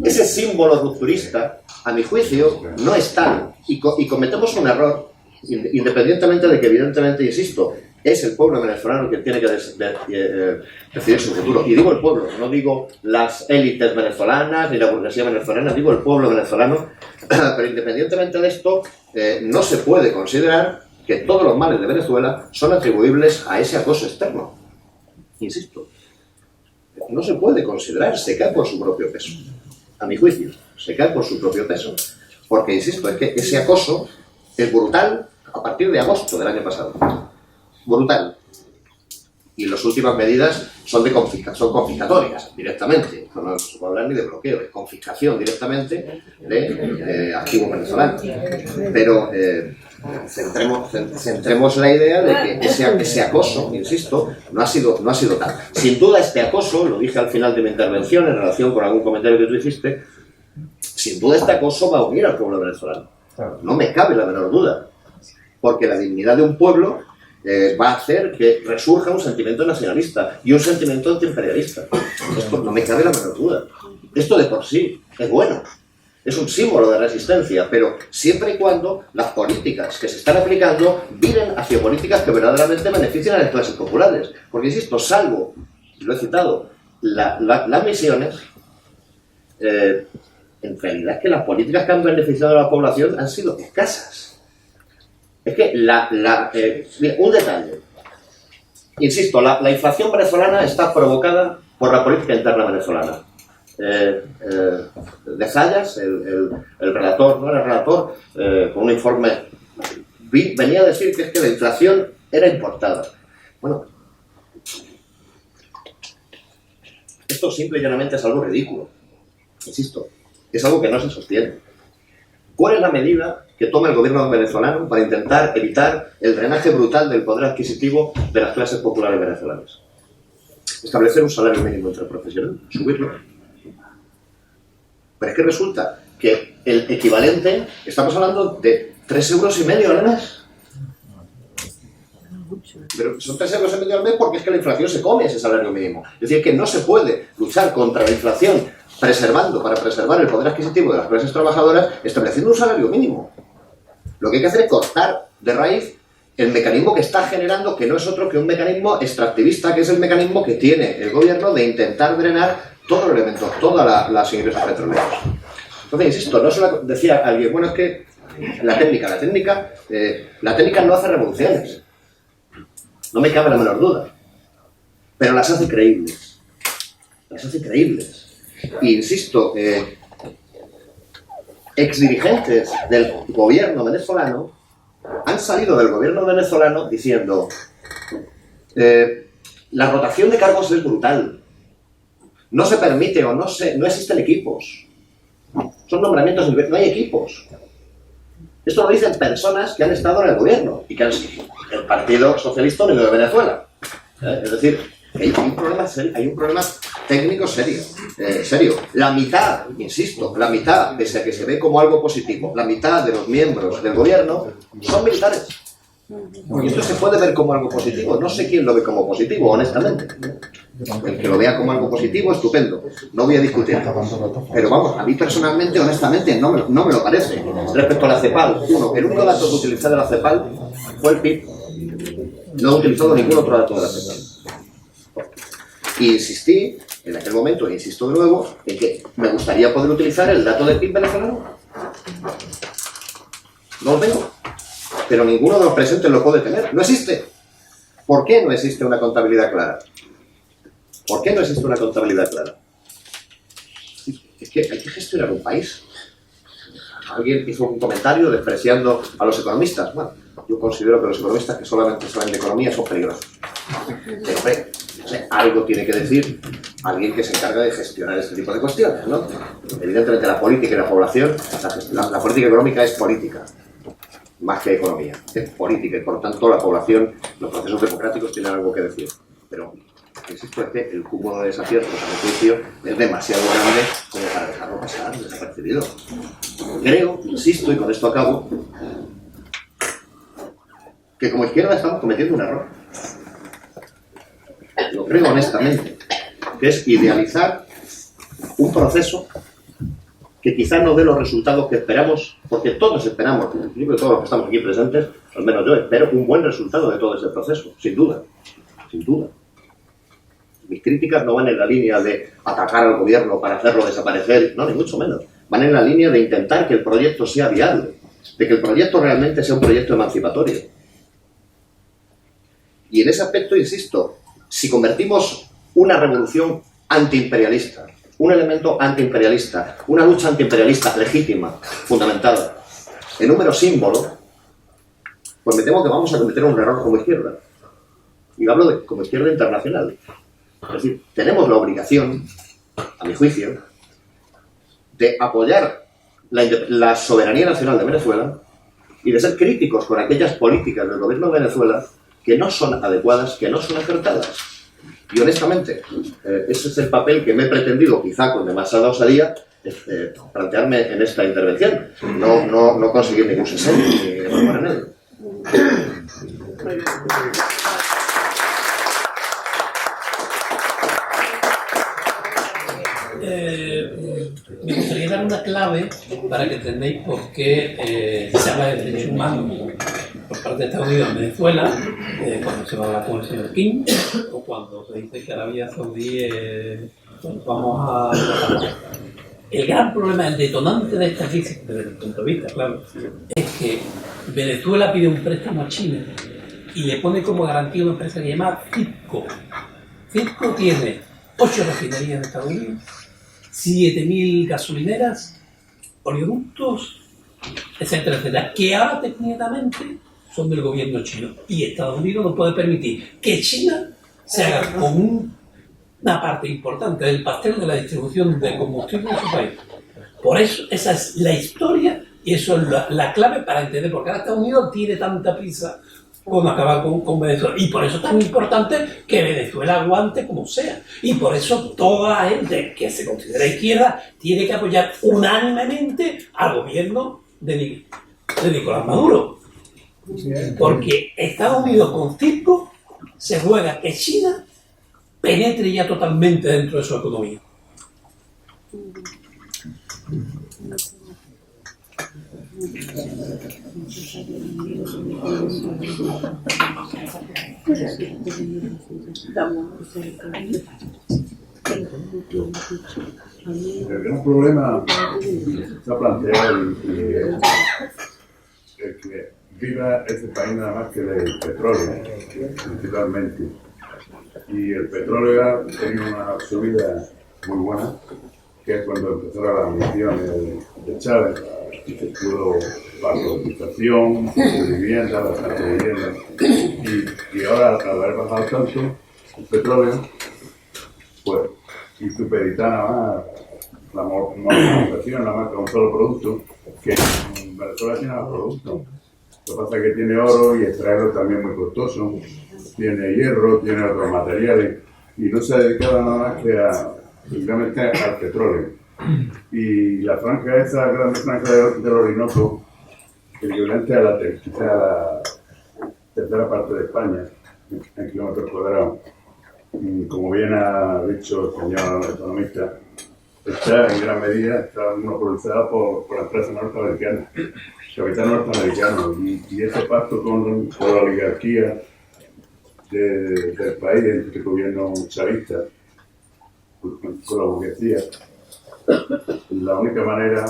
ese símbolo rupturista, a mi juicio, no está. Y cometemos un error, independientemente de que, evidentemente, insisto, es el pueblo venezolano que tiene que decidir su futuro. Y digo el pueblo, no digo las élites venezolanas ni la burguesía venezolana, digo el pueblo venezolano. Pero independientemente de esto, no se puede considerar que todos los males de Venezuela son atribuibles a ese acoso externo. Insisto, no se puede considerar, se cae por su propio peso. A mi juicio, se cae por su propio peso. Porque, insisto, es que ese acoso es brutal a partir de agosto del año pasado. Brutal. Y las últimas medidas son son confiscatorias directamente. No se puede hablar ni de bloqueo, es confiscación directamente de activos venezolanos. Pero centremos la idea de que ese acoso, insisto, no ha sido tal. Sin duda este acoso, lo dije al final de mi intervención en relación con algún comentario que tú hiciste, sin duda este acoso va a unir al pueblo venezolano. No me cabe la menor duda. Porque la dignidad de un pueblo va a hacer que resurja un sentimiento nacionalista y un sentimiento antiimperialista. Esto no me cabe la menor duda. Esto de por sí es bueno. Es un símbolo de resistencia, pero siempre y cuando las políticas que se están aplicando viren hacia políticas que verdaderamente beneficien a las clases populares. Porque, insisto, salvo, lo he citado, las misiones, en realidad es que las políticas que han beneficiado a la población han sido escasas. Es que un detalle. Insisto, la inflación venezolana está provocada por la política interna venezolana. De Zayas, el relator, no era relator, con un informe, venía a decir que es que la inflación era importada. Bueno, esto simple y llanamente es algo ridículo. Insisto, es algo que no se sostiene. ¿Cuál es la medida que toma el gobierno venezolano para intentar evitar el drenaje brutal del poder adquisitivo de las clases populares venezolanas? Establecer un salario mínimo interprofesional, subirlo. Pero es que resulta que el equivalente, estamos hablando de 3,5 euros al mes. Pero son 3,5 euros al mes porque es que la inflación se come ese salario mínimo. Es decir, que no se puede luchar contra la inflación para preservar el poder adquisitivo de las clases trabajadoras, estableciendo un salario mínimo. Lo que hay que hacer es cortar de raíz el mecanismo que está generando, que no es otro que un mecanismo extractivista, que es el mecanismo que tiene el gobierno de intentar drenar todos los elementos, todos los ingresos petroleros. Entonces, insisto, no solo decía alguien, bueno, es que la técnica no hace revoluciones. No me cabe la menor duda. Pero las hace creíbles. Las hace creíbles. E insisto, exdirigentes del gobierno venezolano han salido del gobierno venezolano diciendo la rotación de cargos es brutal. No se permite o no existen equipos. Son nombramientos, no hay equipos. Esto lo dicen personas que han estado en el gobierno y que el Partido Socialista Unido de Venezuela. Es decir, hay un problema técnico serio. La mitad, insisto, pese a que se ve como algo positivo, la mitad de los miembros del gobierno son militares. Y esto se puede ver como algo positivo. No sé quién lo ve como positivo, honestamente. El que lo vea como algo positivo, estupendo. No voy a discutir. Pero vamos, a mí personalmente, honestamente, no me lo parece. Respecto a la CEPAL, el único dato que utilicé de la CEPAL fue el PIB. No he utilizado ningún otro dato de la CEPAL. Y insistí, en aquel momento, e insisto de nuevo, en que me gustaría poder utilizar el dato del PIB venezolano. No lo tengo. Pero ninguno de los presentes lo puede tener. No existe. ¿Por qué no existe una contabilidad clara? ¿Por qué no existe una contabilidad clara? Es que hay que gestionar un país. Alguien hizo un comentario despreciando a los economistas. Bueno, yo considero que los economistas que solamente saben de economía son peligrosos. Pero, algo tiene que decir alguien que se encarga de gestionar este tipo de cuestiones, ¿no? Evidentemente la política y la población, la política económica es política, más que economía, es política y por tanto la población, los procesos democráticos tienen algo que decir. Pero, insisto, es que el cúmulo de desaciertos, a mi juicio, es demasiado grande como para dejarlo pasar desapercibido. Creo, insisto, y con esto acabo, que como izquierda estamos cometiendo un error. Lo creo honestamente, que es idealizar un proceso que quizá no dé los resultados que esperamos, porque todos esperamos, yo creo que todos los que estamos aquí presentes, al menos yo espero un buen resultado de todo ese proceso, sin duda, sin duda. Mis críticas no van en la línea de atacar al gobierno para hacerlo desaparecer, no, ni mucho menos. Van en la línea de intentar que el proyecto sea viable, de que el proyecto realmente sea un proyecto emancipatorio. Y en ese aspecto, insisto, si convertimos una revolución antiimperialista, un elemento antiimperialista, una lucha antiimperialista legítima, fundamentada, en un mero símbolo, pues me temo que vamos a cometer un error como izquierda. Y hablo de como izquierda internacional. Es decir, tenemos la obligación, a mi juicio, de apoyar la soberanía nacional de Venezuela y de ser críticos con aquellas políticas del gobierno de Venezuela que no son adecuadas, que no son acertadas. Y honestamente, ese es el papel que me he pretendido, quizá con demasiada osadía, plantearme en esta intervención. No conseguir ningún 60 ni en él. Me gustaría dar una clave para que entendáis por qué se habla de derechos humanos por parte de Estados Unidos en Venezuela, cuando se va a hablar con el señor King, o cuando se dice que Arabia Saudí vamos a... El gran problema, el detonante de esta crisis, desde el punto de vista, claro, es que Venezuela pide un préstamo a China y le pone como garantía una empresa que se llama Citgo. Citgo tiene 8 refinerías en Estados Unidos, 7.000 gasolineras, oleoductos, etcétera, etcétera, que ahora técnicamente son del gobierno chino. Y Estados Unidos no puede permitir que China se haga con una parte importante del pastel de la distribución de combustible en su país. Por eso, esa es la historia y eso es la clave para entender por qué ahora Estados Unidos tiene tanta prisa con acabar con Venezuela. Y por eso es tan importante que Venezuela aguante como sea. Y por eso toda la gente que se considera izquierda tiene que apoyar unánimemente al gobierno de Nicolás Maduro. Porque Estados Unidos con Citgo se juega que China penetre ya totalmente dentro de su economía. El gran problema se ha planteado es que viva este país nada más que del petróleo, principalmente. Y el petróleo ha tenido una subida muy buena, que es cuando empezaron las misiones de Chávez, y se pudo valorización de vivienda, bastante vivienda. Y ahora, al haber bajado tanto el petróleo, pues, y supeditar nada más la monetización, nada más que un solo producto, que en Venezuela tiene más productos. Lo que pasa es que tiene oro y extraerlo también muy costoso, tiene hierro, tiene otros materiales, y no se ha dedicado nada más que simplemente al petróleo. Y la franja, esa gran franja del Orinoco, equivalente a la tercera parte de España, en kilómetros cuadrados, como bien ha dicho el señor economista, está en gran medida monopolizada por la empresa norteamericana, capital norteamericano, y ese pacto con la oligarquía del país, entre el gobierno chavista, con la burguesía, la única manera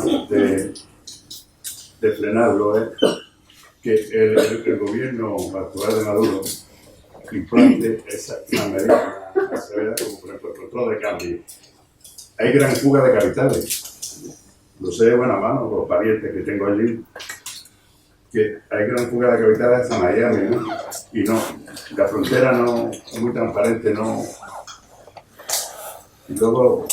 de frenarlo es que el gobierno actual de Maduro implante una medida severa, como por ejemplo el control de cambio. Hay gran fuga de capitales. Lo sé de buena mano, los parientes que tengo allí, que hay gran fuga de capitales a Miami, ¿no? Y no, la frontera no es muy transparente, no. Y luego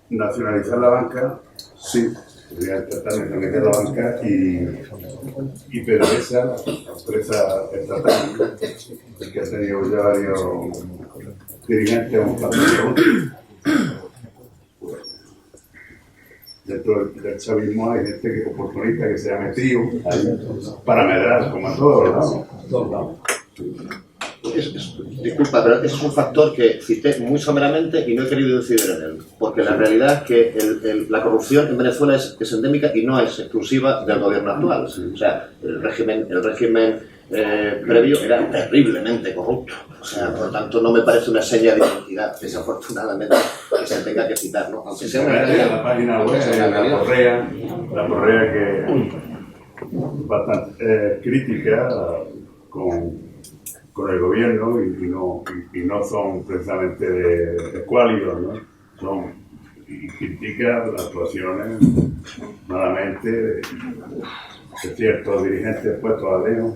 nacionalizar la banca, sí, podría tratar de nacionalizar la banca y PDVSA, la empresa estatal, que ha tenido ya varios dirigentes dentro del chavismo hay gente que es oportunista, que se ha metido para medrar, como a todos lados. Disculpa, pero ese es un factor que cité muy someramente y no he querido incidir en él, porque la realidad es que la corrupción en Venezuela es endémica y no es exclusiva del gobierno actual. O sea, el régimen previo era terriblemente corrupto. O sea, por lo tanto, no me parece una seña de identidad, desafortunadamente, que se tenga que citar, ¿no? Aunque sea una realidad. La página web de la Correa que es bastante crítica con el gobierno y no son precisamente escuálidos, ¿no? Y critica las actuaciones malamente de ciertos dirigentes puestos a dedo.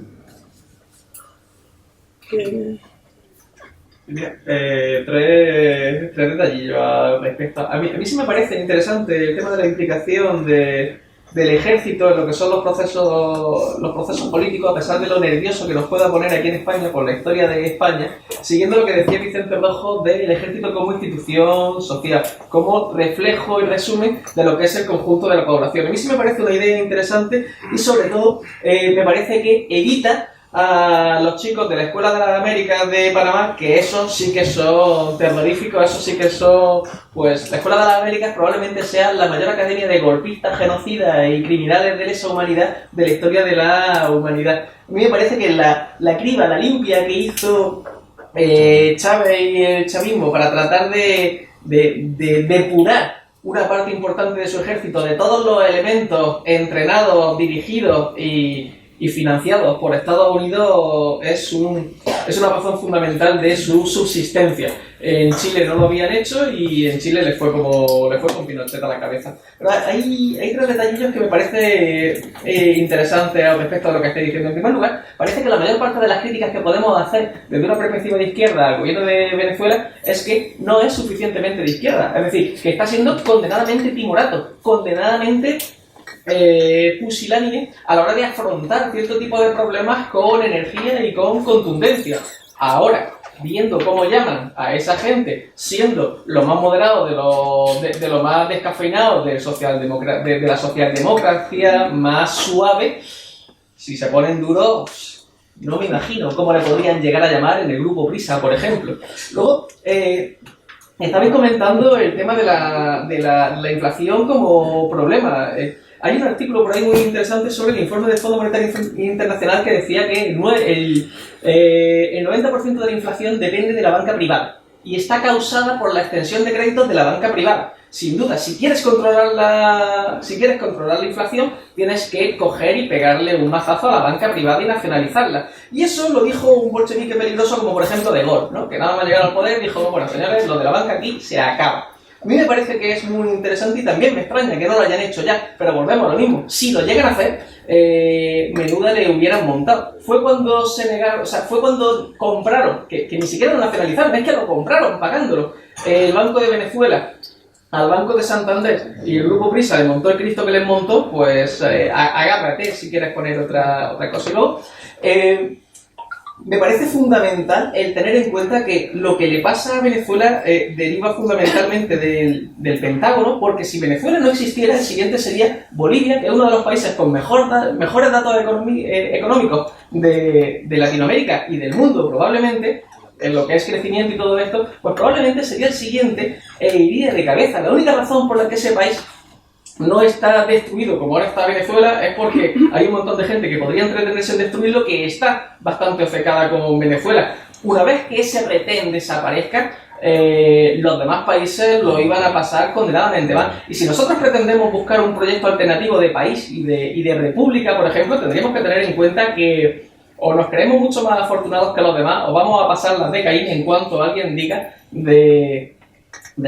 Mira, tres detallillos al respecto. A mí sí me parece interesante el tema de la implicación del ejército en lo que son los procesos políticos, a pesar de lo nervioso que nos pueda poner aquí en España por la historia de España, siguiendo lo que decía Vicente Rojo del ejército como institución social, como reflejo y resumen de lo que es el conjunto de la población. A mí sí me parece una idea interesante y sobre todo me parece que evita a los chicos de la Escuela de las Américas de Panamá, que esos sí que son terroríficos, esos sí que son, pues la Escuela de las Américas probablemente sea la mayor academia de golpistas, genocidas y criminales de lesa humanidad de la historia de la humanidad. A mí me parece que la criba, la limpia que hizo Chávez y el chavismo para tratar de depurar una parte importante de su ejército, de todos los elementos entrenados, dirigidos y financiados por Estados Unidos, es una razón fundamental de su subsistencia. En Chile no lo habían hecho y en Chile le fue con Pinochet a la cabeza. Pero hay tres detallillos que me parece interesantes al respecto de lo que estoy diciendo. En primer lugar, parece que la mayor parte de las críticas que podemos hacer desde una perspectiva de izquierda al gobierno de Venezuela es que no es suficientemente de izquierda. Es decir, que está siendo condenadamente timorato, condenadamente pusilánime a la hora de afrontar cierto tipo de problemas con energía y con contundencia. Ahora, viendo cómo llaman a esa gente, siendo lo más moderado de lo más descafeinado de la socialdemocracia más suave, si se ponen duros, no me imagino cómo le podrían llegar a llamar en el grupo Prisa, por ejemplo. Luego, estabais comentando el tema de la inflación como problema. Hay un artículo por ahí muy interesante sobre el informe del Fondo Monetario Internacional que decía que el 90% de la inflación depende de la banca privada y está causada por la extensión de créditos de la banca privada. Sin duda, si quieres controlar la inflación, tienes que coger y pegarle un mazazo a la banca privada y nacionalizarla. Y eso lo dijo un bolchevique peligroso como por ejemplo De Gaulle, ¿no? Que nada más llegar al poder dijo, bueno señores, lo de la banca aquí se acaba. A mí me parece que es muy interesante y también me extraña que no lo hayan hecho ya, pero volvemos a lo mismo. Si lo llegan a hacer, menuda le hubieran montado. Fue cuando se negaron, o sea, fue cuando compraron, que ni siquiera lo nacionalizaron, es que lo compraron pagándolo, el Banco de Venezuela al Banco de Santander y el Grupo Prisa le montó el Cristo que les montó, pues agárrate si quieres poner otra cosa. Y luego, me parece fundamental el tener en cuenta que lo que le pasa a Venezuela deriva fundamentalmente del Pentágono, porque si Venezuela no existiera, el siguiente sería Bolivia, que es uno de los países con mejores datos económicos de Latinoamérica y del mundo, probablemente, en lo que es crecimiento y todo esto, pues probablemente sería el siguiente e iría de cabeza. La única razón por la que ese país no está destruido como ahora está Venezuela es porque hay un montón de gente que podría entretenerse en destruirlo, que está bastante ofecada con Venezuela. Una vez que ese retén desaparezca, los demás países lo iban a pasar condenadamente mal. Y si nosotros pretendemos buscar un proyecto alternativo de país y de república, por ejemplo, tendríamos que tener en cuenta que o nos creemos mucho más afortunados que los demás, o vamos a pasar las de Caín en cuanto alguien diga de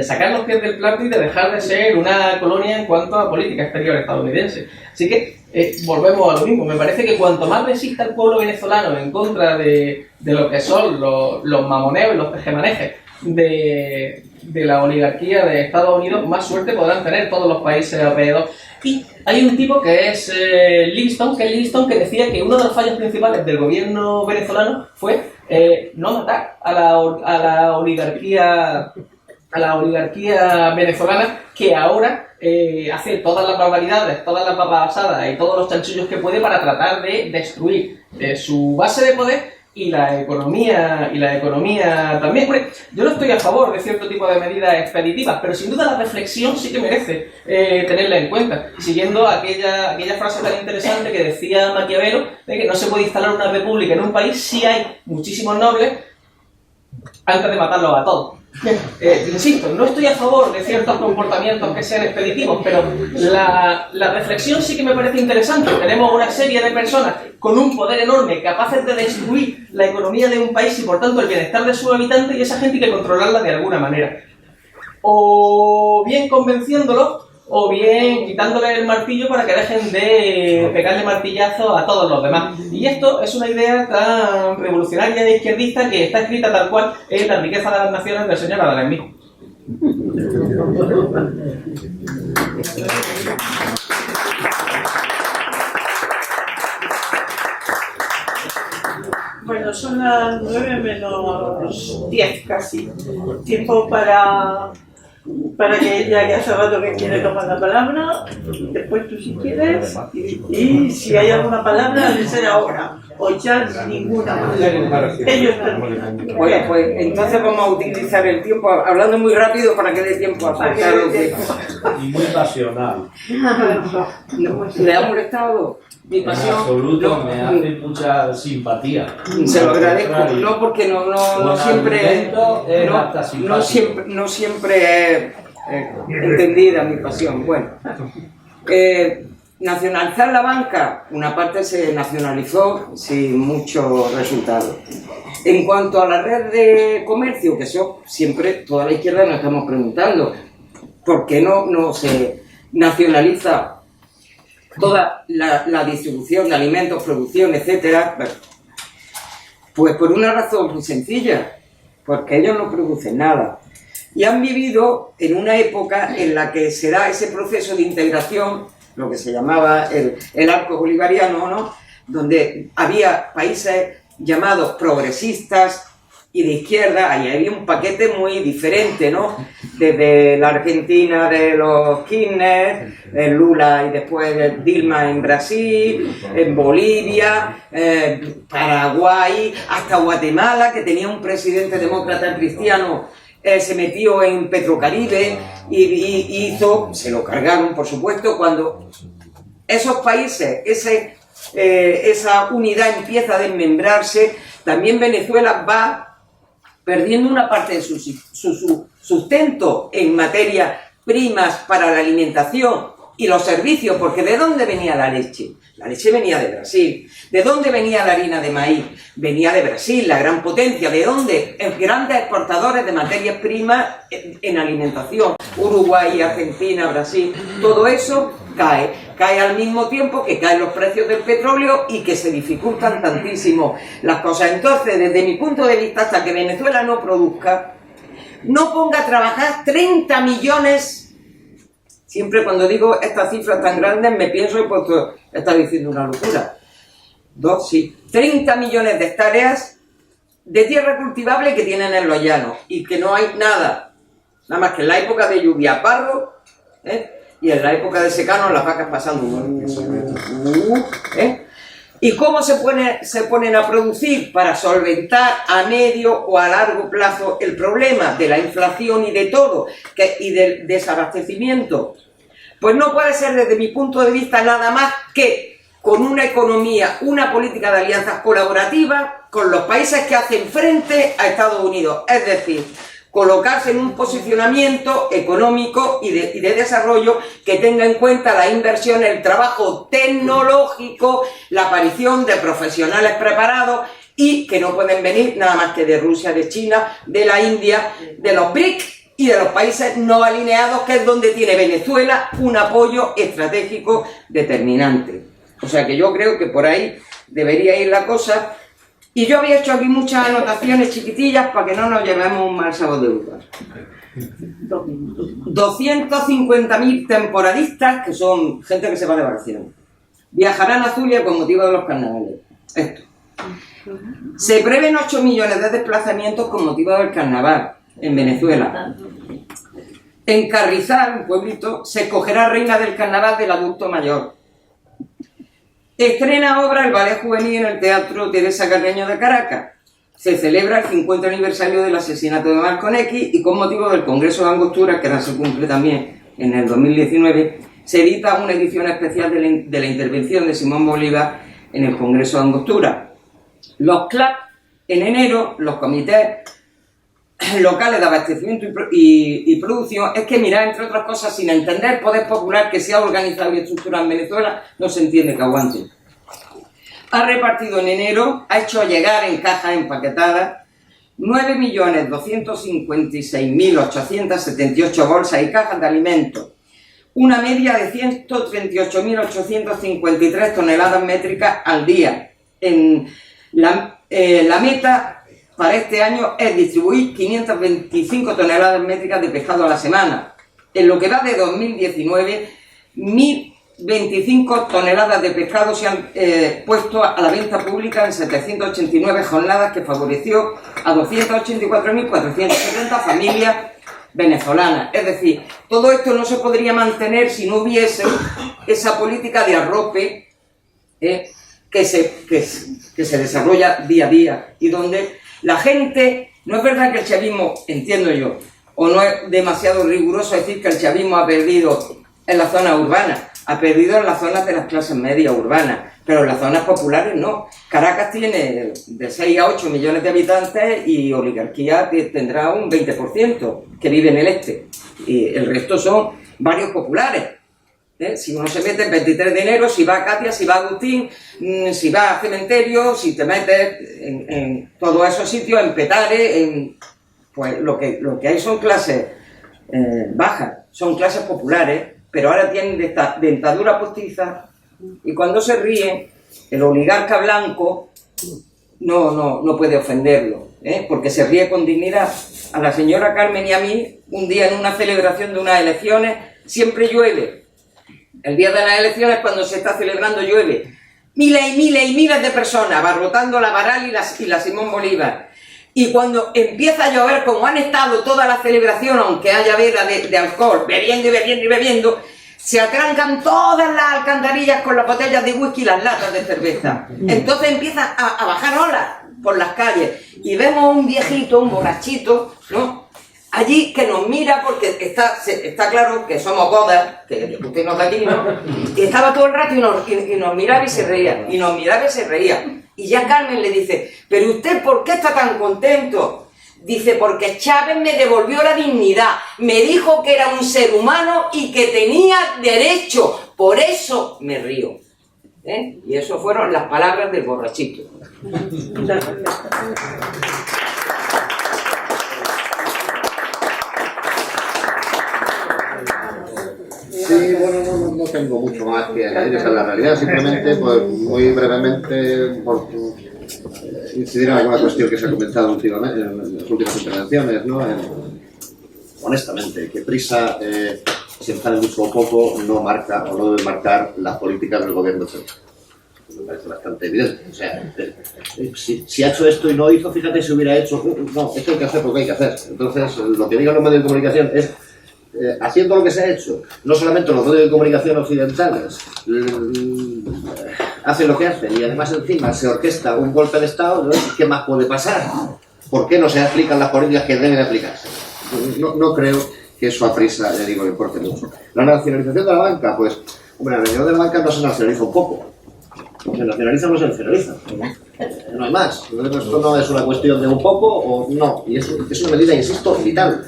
sacar los pies del plato y de dejar de ser una colonia en cuanto a política exterior estadounidense. Así que volvemos a lo mismo. Me parece que cuanto más resista el pueblo venezolano en contra de lo que son los mamoneos y los tejemanejes de la oligarquía de Estados Unidos, más suerte podrán tener todos los países alrededor. Y hay un tipo que es Livingstone, que decía que uno de los fallos principales del gobierno venezolano fue no matar a la oligarquía venezolana, que ahora hace todas las barbaridades, todas las babasadas y todos los chanchullos que puede para tratar de destruir su base de poder y la economía también. Hombre, yo no estoy a favor de cierto tipo de medidas expeditivas, pero sin duda la reflexión sí que merece tenerla en cuenta, siguiendo aquella frase tan interesante que decía Maquiavelo, de que no se puede instalar una república en un país si hay muchísimos nobles antes de matarlos a todos. Insisto, no estoy a favor de ciertos comportamientos que sean expeditivos, pero la reflexión sí que me parece interesante. Tenemos una serie de personas con un poder enorme, capaces de destruir la economía de un país y por tanto el bienestar de sus habitantes, y esa gente hay que controlarla de alguna manera. O bien convenciéndolos, o bien quitándole el martillo para que dejen de pegarle martillazos a todos los demás. Y esto es una idea tan revolucionaria e izquierdista que está escrita tal cual en La riqueza de las naciones del señor Adam Smith. Bueno, son las 9 menos 10 casi. Tiempo para que ella, que hace rato que quiere tomar la palabra, después tú si quieres, y si hay alguna palabra, debe ser ahora, o ya ninguna más. Ellos terminan. Bueno, pues entonces vamos a utilizar el tiempo, hablando muy rápido para que dé tiempo a faltar lo que... Y muy pasional. ¿Le ha molestado mi En pasión? absoluto, me hace mucha simpatía. Se lo agradezco, no porque no siempre no siempre es entendida mi pasión. Bueno, nacionalizar la banca, una parte se nacionalizó sin mucho resultado. En cuanto a la red de comercio, que eso siempre toda la izquierda nos estamos preguntando, ¿por qué no se nacionaliza toda la distribución de alimentos, producción, etcétera? Pues por una razón muy sencilla, porque ellos no producen nada. Y han vivido en una época en la que se da ese proceso de integración, lo que se llamaba el arco bolivariano, ¿no? Donde había países llamados progresistas y de izquierda, ahí había un paquete muy diferente, ¿no? Desde la Argentina de los Kirchner, Lula y después Dilma en Brasil, en Bolivia, Paraguay, hasta Guatemala, que tenía un presidente demócrata cristiano, se metió en Petrocaribe y hizo, se lo cargaron por supuesto, cuando esos países, esa unidad empieza a desmembrarse, también Venezuela va perdiendo una parte de su sustento en materia primas para la alimentación y los servicios, porque ¿de dónde venía la leche? La leche venía de Brasil. ¿De dónde venía la harina de maíz? Venía de Brasil, la gran potencia. ¿De dónde? Grandes exportadores de materias primas en alimentación. Uruguay, Argentina, Brasil. Todo eso cae al mismo tiempo que caen los precios del petróleo y que se dificultan tantísimo las cosas. Entonces, desde mi punto de vista, hasta que Venezuela no produzca, no ponga a trabajar 30 millones. Siempre cuando digo estas cifras tan grandes me pienso, pues está diciendo una locura. 30 millones de hectáreas de tierra cultivable que tienen en los llanos y que no hay nada más que en la época de lluvia barro, y en la época de secano las vacas pasando. ¿Y cómo se ponen a producir? Para solventar a medio o a largo plazo el problema de la inflación y de todo, y del desabastecimiento. Pues no puede ser desde mi punto de vista nada más que con una economía, una política de alianzas colaborativas con los países que hacen frente a Estados Unidos. Es decir, colocarse en un posicionamiento económico y de desarrollo que tenga en cuenta la inversión, el trabajo tecnológico, la aparición de profesionales preparados y que no pueden venir nada más que de Rusia, de China, de la India, de los BRICS y de los países no alineados, que es donde tiene Venezuela un apoyo estratégico determinante. O sea que yo creo que por ahí debería ir la cosa. Y yo había hecho aquí muchas anotaciones chiquitillas para que no nos llevemos un mal sabor de uvas. 250.000 temporadistas, que son gente que se va de vacaciones, viajarán a Zulia con motivo de los carnavales. Esto. Se prevén 8 millones de desplazamientos con motivo del carnaval en Venezuela. En Carrizal, un pueblito, se escogerá reina del carnaval del adulto mayor. Estrena obra el Ballet Juvenil en el Teatro Teresa Carreño de Caracas. Se celebra el 50 aniversario del asesinato de Malcolm X y con motivo del Congreso de Angostura, que ahora se cumple también en el 2019, se edita una edición especial de la intervención de Simón Bolívar en el Congreso de Angostura. Los CLAP, en enero, los comités locales de abastecimiento y producción, es que mirar, entre otras cosas, sin entender el poder popular que se ha organizado y estructurado en Venezuela, no se entiende que aguante. Ha repartido en enero, ha hecho llegar en cajas empaquetadas 9.256.878 bolsas y cajas de alimentos, una media de 138.853 toneladas métricas al día. La meta para este año es distribuir 525 toneladas métricas de pescado a la semana. En lo que va de 2019, 1.025 toneladas de pescado se han puesto a la venta pública en 789 jornadas, que favoreció a 284.470 familias venezolanas. Es decir, todo esto no se podría mantener si no hubiese esa política de arrope que se desarrolla día a día y donde la gente, no es verdad que el chavismo, entiendo yo, o no es demasiado riguroso decir que el chavismo ha perdido en la zona urbana, ha perdido en las zonas de las clases medias urbanas, pero en las zonas populares no. Caracas tiene de 6 a 8 millones de habitantes y oligarquía tendrá un 20% que vive en el este, y el resto son barrios populares. Si uno se mete el 23 de enero, si va a Katia, si va a Agustín, si va a Cementerio, si te metes en todos esos sitios, en Petare, pues lo que hay son clases bajas, son clases populares, pero ahora tienen dentadura postiza y cuando se ríen, el oligarca blanco no puede ofenderlo, porque se ríe con dignidad. A la señora Carmen y a mí, un día en una celebración de unas elecciones, siempre llueve. El día de las elecciones, cuando se está celebrando, llueve. Miles y miles y miles de personas abarrotando la Baral y la Simón Bolívar. Y cuando empieza a llover, como han estado toda la celebración, aunque haya veda de alcohol, bebiendo y bebiendo y bebiendo, se atrancan todas las alcantarillas con las botellas de whisky y las latas de cerveza. Entonces empiezan a bajar olas por las calles. Y vemos un viejito, un borrachito, ¿no?, allí que nos mira porque está claro que somos bodas, que usted no está aquí, ¿no? Y estaba todo el rato y nos miraba y se reía, y nos miraba y se reía. Y ya Carmen le dice, ¿pero usted por qué está tan contento? Dice, porque Chávez me devolvió la dignidad, me dijo que era un ser humano y que tenía derecho, por eso me río. Y eso fueron las palabras del borrachito. Sí, bueno, no tengo mucho más que añadir a la realidad, simplemente, pues, muy brevemente, por incidir en alguna cuestión que se ha comentado últimamente, en las últimas intervenciones, ¿no? Honestamente, que Prisa, si enfade mucho o poco, no marca o no debe marcar las políticas del gobierno central. Me parece bastante evidente. O sea, si ha hecho esto y no hizo, fíjate si hubiera hecho. No, esto hay que hacer porque hay que hacer. Entonces, lo que digan los medios de comunicación es haciendo lo que se ha hecho, no solamente los medios de comunicación occidentales hacen lo que hacen y además encima se orquesta un golpe de Estado, ¿no? ¿Qué más puede pasar? ¿Por qué no se aplican las políticas que deben aplicarse? No creo que eso a Prisa, le digo, le importe mucho. La nacionalización de la banca, pues, hombre, la nacionalización de la banca no se nacionaliza un poco. Se nacionaliza o no se nacionaliza. No hay más. Entonces, esto no es una cuestión de un poco o no. Y es una medida, insisto, vital,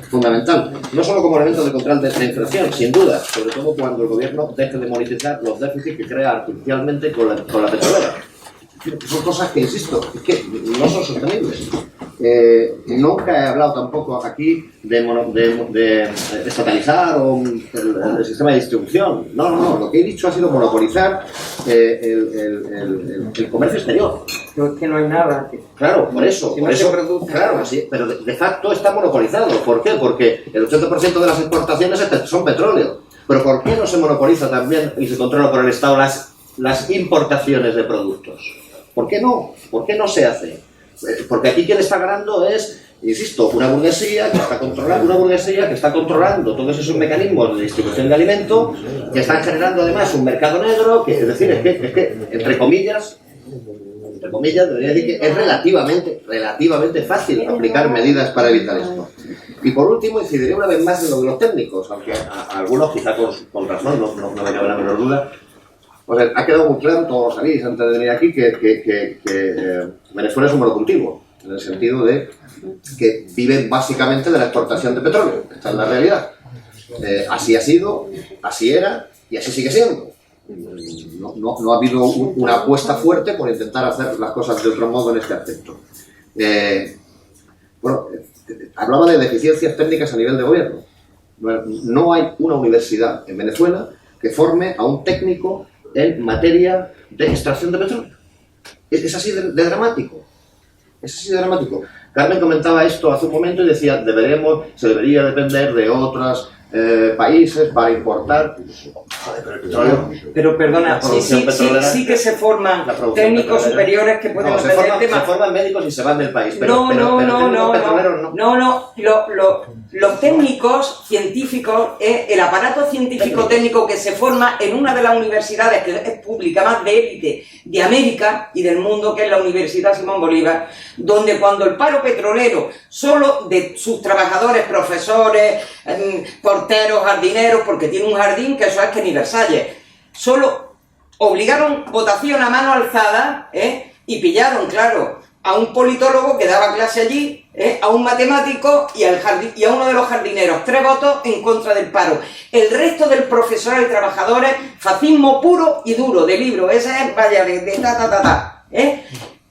fundamental. No solo como elemento de control de la inflación, sin duda, sobre todo cuando el gobierno deje de monetizar los déficits que crea artificialmente con la petrolera. Son cosas que, insisto, que no son sostenibles. Nunca he hablado tampoco aquí de estatalizar el sistema de distribución. No. Lo que he dicho ha sido monopolizar el comercio exterior. No, es que no hay nada. Claro, por eso. Si no se produce. Claro, sí, pero de facto está monopolizado. ¿Por qué? Porque el 80% de las exportaciones son petróleo. Pero ¿por qué no se monopoliza también y se controla por el Estado las importaciones de productos? ¿Por qué no? ¿Por qué no se hace? Porque aquí quien está ganando es Insisto, una burguesía que está controlando todos esos mecanismos de distribución de alimentos, que están generando además un mercado negro, que es decir, es que entre comillas, debería decir que es relativamente fácil aplicar medidas para evitar esto. Y por último, incidiré una vez más en lo de los técnicos, aunque a algunos, quizá con razón, no me cabe la menor duda. O sea, ha quedado muy claro, todos lo sabéis antes de venir aquí, que Venezuela es un monocultivo, en el sentido de que viven básicamente de la exportación de petróleo. Esta es la realidad. Así ha sido, así era y así sigue siendo. No ha habido una apuesta fuerte por intentar hacer las cosas de otro modo en este aspecto. Hablaba de deficiencias técnicas a nivel de gobierno. No hay una universidad en Venezuela que forme a un técnico en materia de extracción de petróleo. Es así de dramático. Es así de dramático. Carmen comentaba esto hace un momento y decía, se debería depender de otros países para importar. Joder, pero el petróleo. Pero perdona, sí que se forman técnicos superiores que pueden se forman médicos y se van del país. Pero no. Los técnicos científicos, el aparato científico técnico que se forma en una de las universidades que es pública más de élite de América y del mundo, que es la Universidad Simón Bolívar, donde cuando el paro petrolero, solo de sus trabajadores, profesores, porteros, jardineros, porque tiene un jardín que eso es que ni Versalles, solo obligaron votación a mano alzada, y pillaron, claro, a un politólogo que daba clase allí, a un matemático y a uno de los jardineros. 3 votos en contra del paro. El resto del profesorado y trabajadores, fascismo puro y duro, de libro. Ese es, vaya,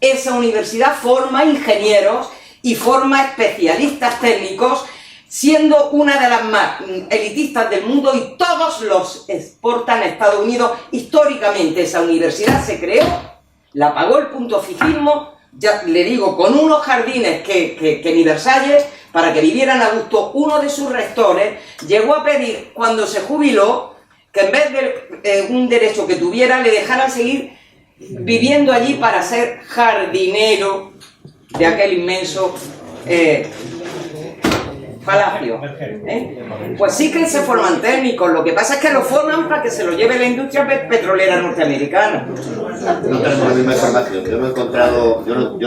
Esa universidad forma ingenieros y forma especialistas técnicos, siendo una de las más elitistas del mundo, y todos los exportan a Estados Unidos. Históricamente esa universidad se creó, la pagó el punto ficismo, ya le digo, con unos jardines que ni Versalles, para que vivieran a gusto. Uno de sus rectores llegó a pedir, cuando se jubiló, que en vez de un derecho que tuviera, le dejaran seguir viviendo allí para ser jardinero de aquel inmenso palacio. Pues sí que se forman técnicos, lo que pasa es que lo forman para que se lo lleve la industria petrolera norteamericana. No tenemos la misma información. Yo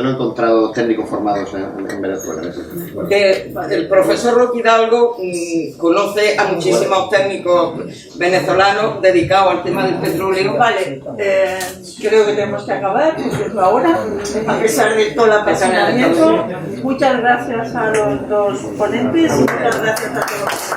no he encontrado técnicos formados en Venezuela. El profesor Roque Hidalgo conoce a muchísimos técnicos venezolanos dedicados al tema del petróleo. Vale, creo que tenemos que acabar, porque es la hora, a pesar de todo el apasionamiento. Muchas gracias a los dos ponentes y muchas gracias a todos.